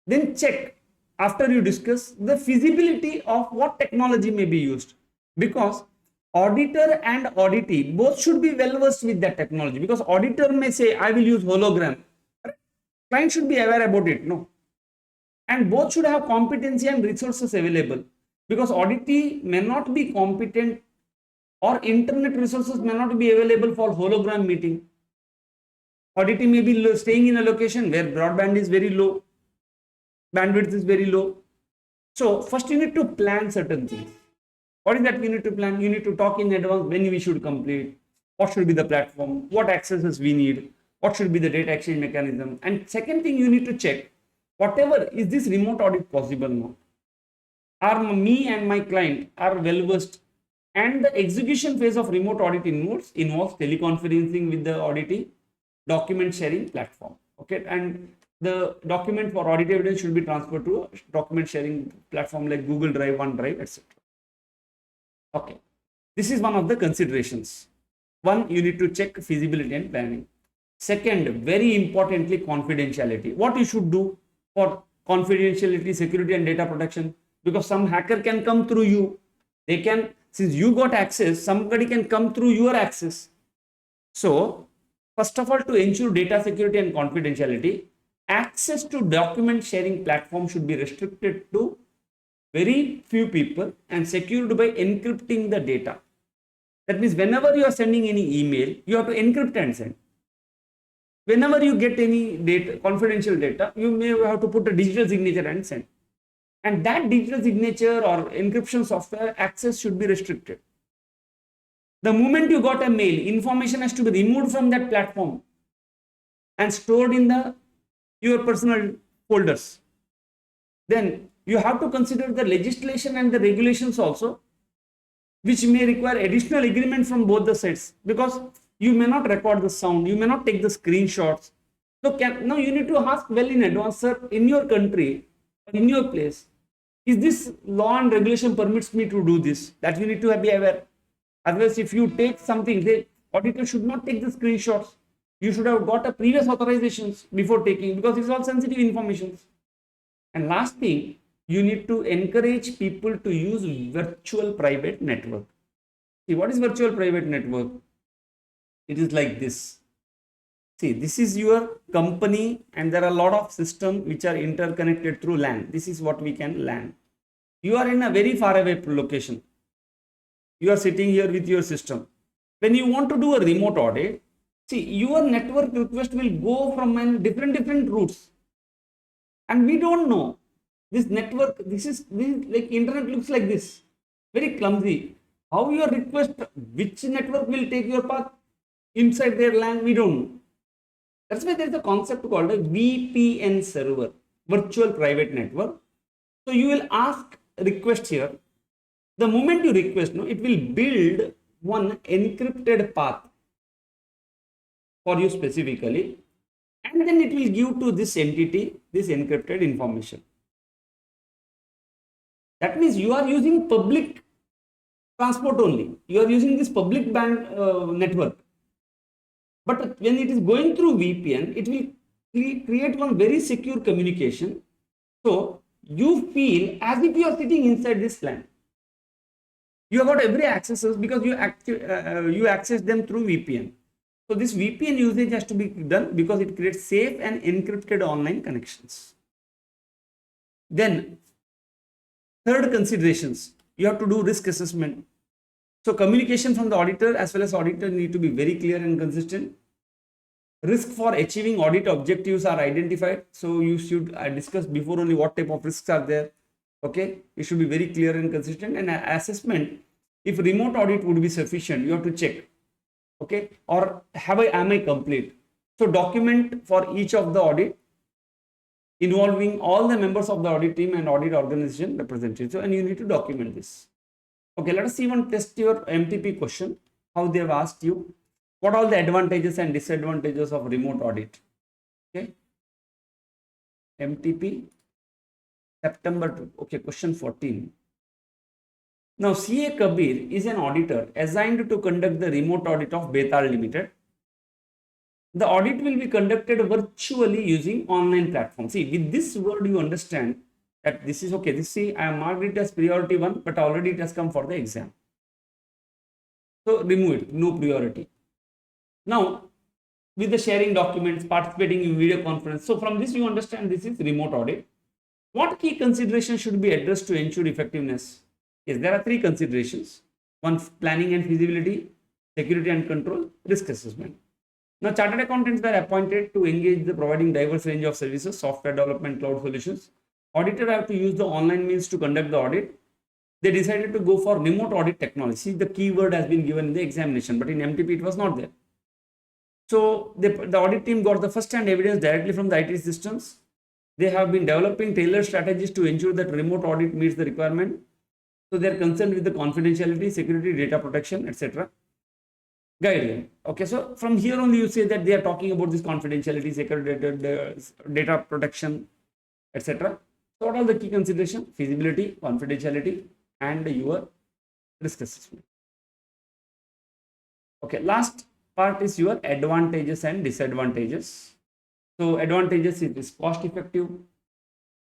Then check, after you discuss, the feasibility of what technology may be used, because auditor and auditee both should be well versed with that technology, because auditor may say I will use hologram. Client should be aware about it, no? And both should have competency and resources available, because auditee may not be competent or internet resources may not be available for hologram meeting. Auditee may be staying in a location where broadband is very low, bandwidth is very low. So first you need to plan certain things. What is that you need to plan? You need to talk in advance when we should complete, what should be the platform, what accesses we need, what should be the data exchange mechanism. And second thing you need to check, whatever, is this remote audit possible now? Are me and my client are well versed? And the execution phase of remote audit involves teleconferencing with the auditee, document sharing platform. Okay, and the document for audit evidence should be transferred to a document sharing platform like Google Drive, OneDrive, etc. Okay, this is one of the considerations. One, you need to check feasibility and planning. Second, very importantly, confidentiality. What you should do for confidentiality, security, and data protection, because some hacker can come through you. They can, since you got access, somebody can come through your access. So, first of all, to ensure data security and confidentiality, access to document sharing platform should be restricted to very few people and secured by encrypting the data. That means whenever you are sending any email, you have to encrypt and send. Whenever you get any data, confidential data, you may have to put a digital signature and send. And that digital signature or encryption software access should be restricted. The moment you got a mail, information has to be removed from that platform and stored in your personal folders. Then you have to consider the legislation and the regulations also, which may require additional agreement from both the sides, because you may not record the sound, you may not take the screenshots. So now you need to ask well in advance, sir, in your country, in your place, is this law and regulation permits me to do this? That you need to be aware. Otherwise, if you take something, the auditor should not take the screenshots. You should have got a previous authorizations before taking, because it's all sensitive information. And last thing, you need to encourage people to use virtual private network. See, what is virtual private network? It is like this. See, this is your company and there are a lot of systems which are interconnected through LAN. This is what we can LAN. You are in a very far away location. You are sitting here with your system. When you want to do a remote audit, see, your network request will go from different routes. And we don't know. This network, this is like internet looks like this. Very clumsy. How your request, which network will take your path inside their LAN, we don't know. That's why there is a concept called a VPN server, virtual private network. So you will ask request here. The moment you request, it will build one encrypted path for you specifically, and then it will give to this entity this encrypted information. That means you are using public transport only. You are using this public band network. But when it is going through VPN, it will create one very secure communication. So you feel as if you are sitting inside this LAN. You have got every accesses because you access them through VPN. So this VPN usage has to be done because it creates safe and encrypted online connections. Then third considerations, you have to do risk assessment. So communication from the auditor as well as auditor need to be very clear and consistent. Risk for achieving audit objectives are identified. So you should discuss before only what type of risks are there. Okay, it should be very clear and consistent. And assessment, if remote audit would be sufficient, you have to check. Okay, or am I complete? So document for each of the audit involving all the members of the audit team and audit organization representatives. So, and you need to document this. Okay, let us see one test your MTP question, how they have asked you. What are all the advantages and disadvantages of remote audit? Okay, MTP, September 2. Okay, question 14. Now, CA Kabir is an auditor assigned to conduct the remote audit of Betal Limited. The audit will be conducted virtually using online platform. See, with this word you understand that this is okay. This, see, I marked it as priority 1, but already it has come for the exam. So remove it, no priority. Now, with the sharing documents, participating in video conference. So from this you understand this is remote audit. What key considerations should be addressed to ensure effectiveness? Yes, there are three considerations. One, planning and feasibility, security and control, risk assessment. Now, chartered accountants were appointed to engage the providing diverse range of services, software development, cloud solutions. Auditors have to use the online means to conduct the audit. They decided to go for remote audit technology. See, the keyword has been given in the examination, but in MTP it was not there. So the audit team got the first-hand evidence directly from the IT systems. They have been developing tailored strategies to ensure that remote audit meets the requirement. So they are concerned with the confidentiality, security, data protection, etc. Guideline. Okay, so from here only you say that they are talking about this confidentiality, security, data protection, etc. So what are the key considerations? Feasibility, confidentiality, and your risk assessment. Okay, last part is your advantages and disadvantages. So advantages is cost effective,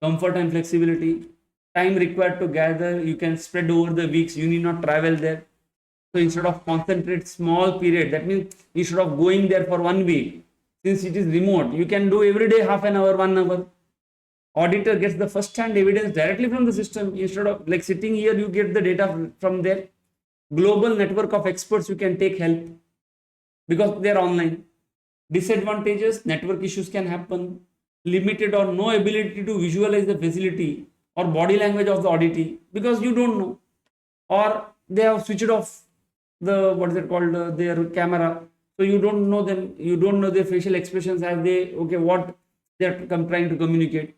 comfort and flexibility, time required to gather, you can spread over the weeks, you need not travel there. So instead of concentrate small period, that means instead of going there for 1 week, since it is remote, you can do every day half an hour, 1 hour. Auditor gets the first-hand evidence directly from the system. Instead of like sitting here, you get the data from there. Global network of experts, you can take help because they are online. Disadvantages, network issues can happen, limited or no ability to visualize the facility or body language of the auditee because you don't know, or they have switched off the what is it called their camera, so you don't know them, you don't know their facial expressions as they what they are trying to communicate.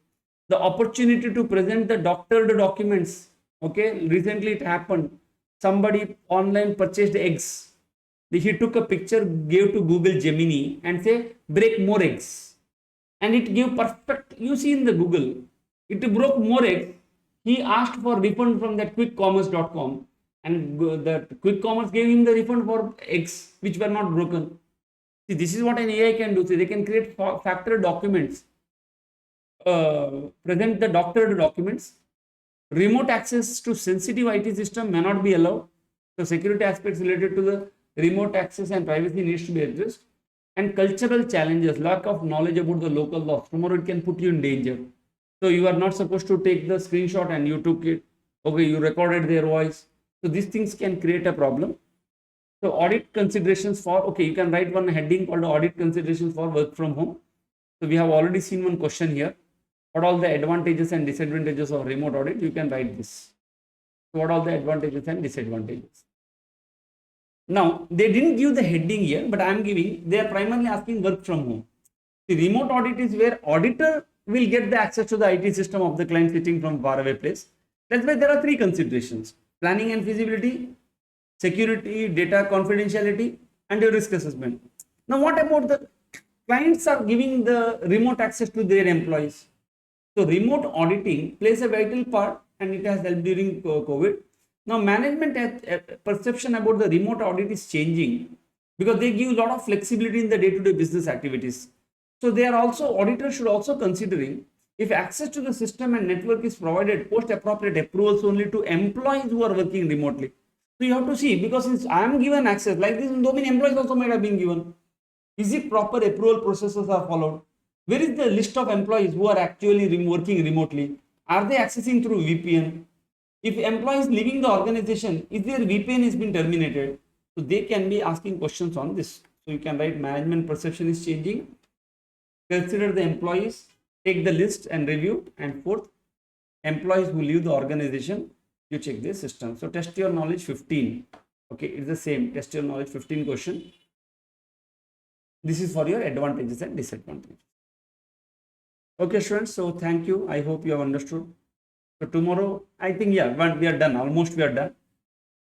The opportunity to present the doctored documents. Okay, recently it happened, somebody online purchased eggs. He took a picture, gave to Google Gemini and say break more eggs, and it gave perfect, you see in the Google, it broke more eggs. He asked for refund from that quickcommerce.com, and the quick commerce gave him the refund for eggs which were not broken. See, this is what an AI can do. See, they can create factored documents, present the doctored documents. Remote access to sensitive IT system may not be allowed. So security aspects related to the remote access and privacy needs to be addressed. And cultural challenges, lack of knowledge about the local laws. Tomorrow it can put you in danger. So you are not supposed to take the screenshot and you took it. Okay, you recorded their voice. So these things can create a problem. So audit considerations for, okay, you can write one heading called audit considerations for work from home. So we have already seen one question here. What are the advantages and disadvantages of remote audit? You can write this. So what are the advantages and disadvantages? Now, they didn't give the heading here, but I am giving, they are primarily asking work from home. The remote audit is where auditor will get the access to the IT system of the client sitting from faraway place. That's why there are three considerations: planning and feasibility, security, data confidentiality, and your risk assessment. Now, what about the clients are giving the remote access to their employees? So remote auditing plays a vital part, and it has helped during COVID. Now management perception about the remote audit is changing because they give a lot of flexibility in the day-to-day business activities. So they are also, auditors should also considering if access to the system and network is provided post appropriate approvals only to employees who are working remotely. So you have to see, because since I am given access like this, so many employees also might have been given. Is it proper approval processes are followed? Where is the list of employees who are actually working remotely? Are they accessing through VPN? If employees leaving the organization, is their VPN has been terminated? So they can be asking questions on this. So you can write management perception is changing. Consider the employees, take the list and review. And fourth, employees who leave the organization, you check their system. So test your knowledge 15. Okay, it's the same. Test your knowledge 15 question. This is for your advantages and disadvantages. Okay, students. So thank you. I hope you have understood. So tomorrow, I think, yeah, we are done. Almost we are done.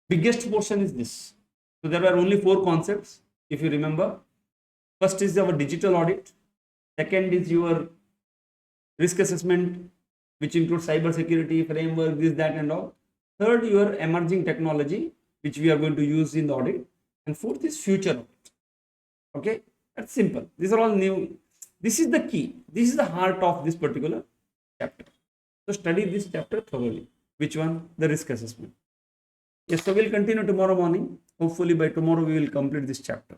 Biggest portion is this. So there were only 4 concepts, if you remember. First is our digital audit. Second is your risk assessment, which includes cyber security, framework, this, that, and all. Third, your emerging technology, which we are going to use in the audit. And fourth is future audit. Okay, that's simple. These are all new. This is the key. This is the heart of this particular chapter. So study this chapter thoroughly. Which one? The risk assessment. Yes, so we'll continue tomorrow morning. Hopefully by tomorrow we will complete this chapter.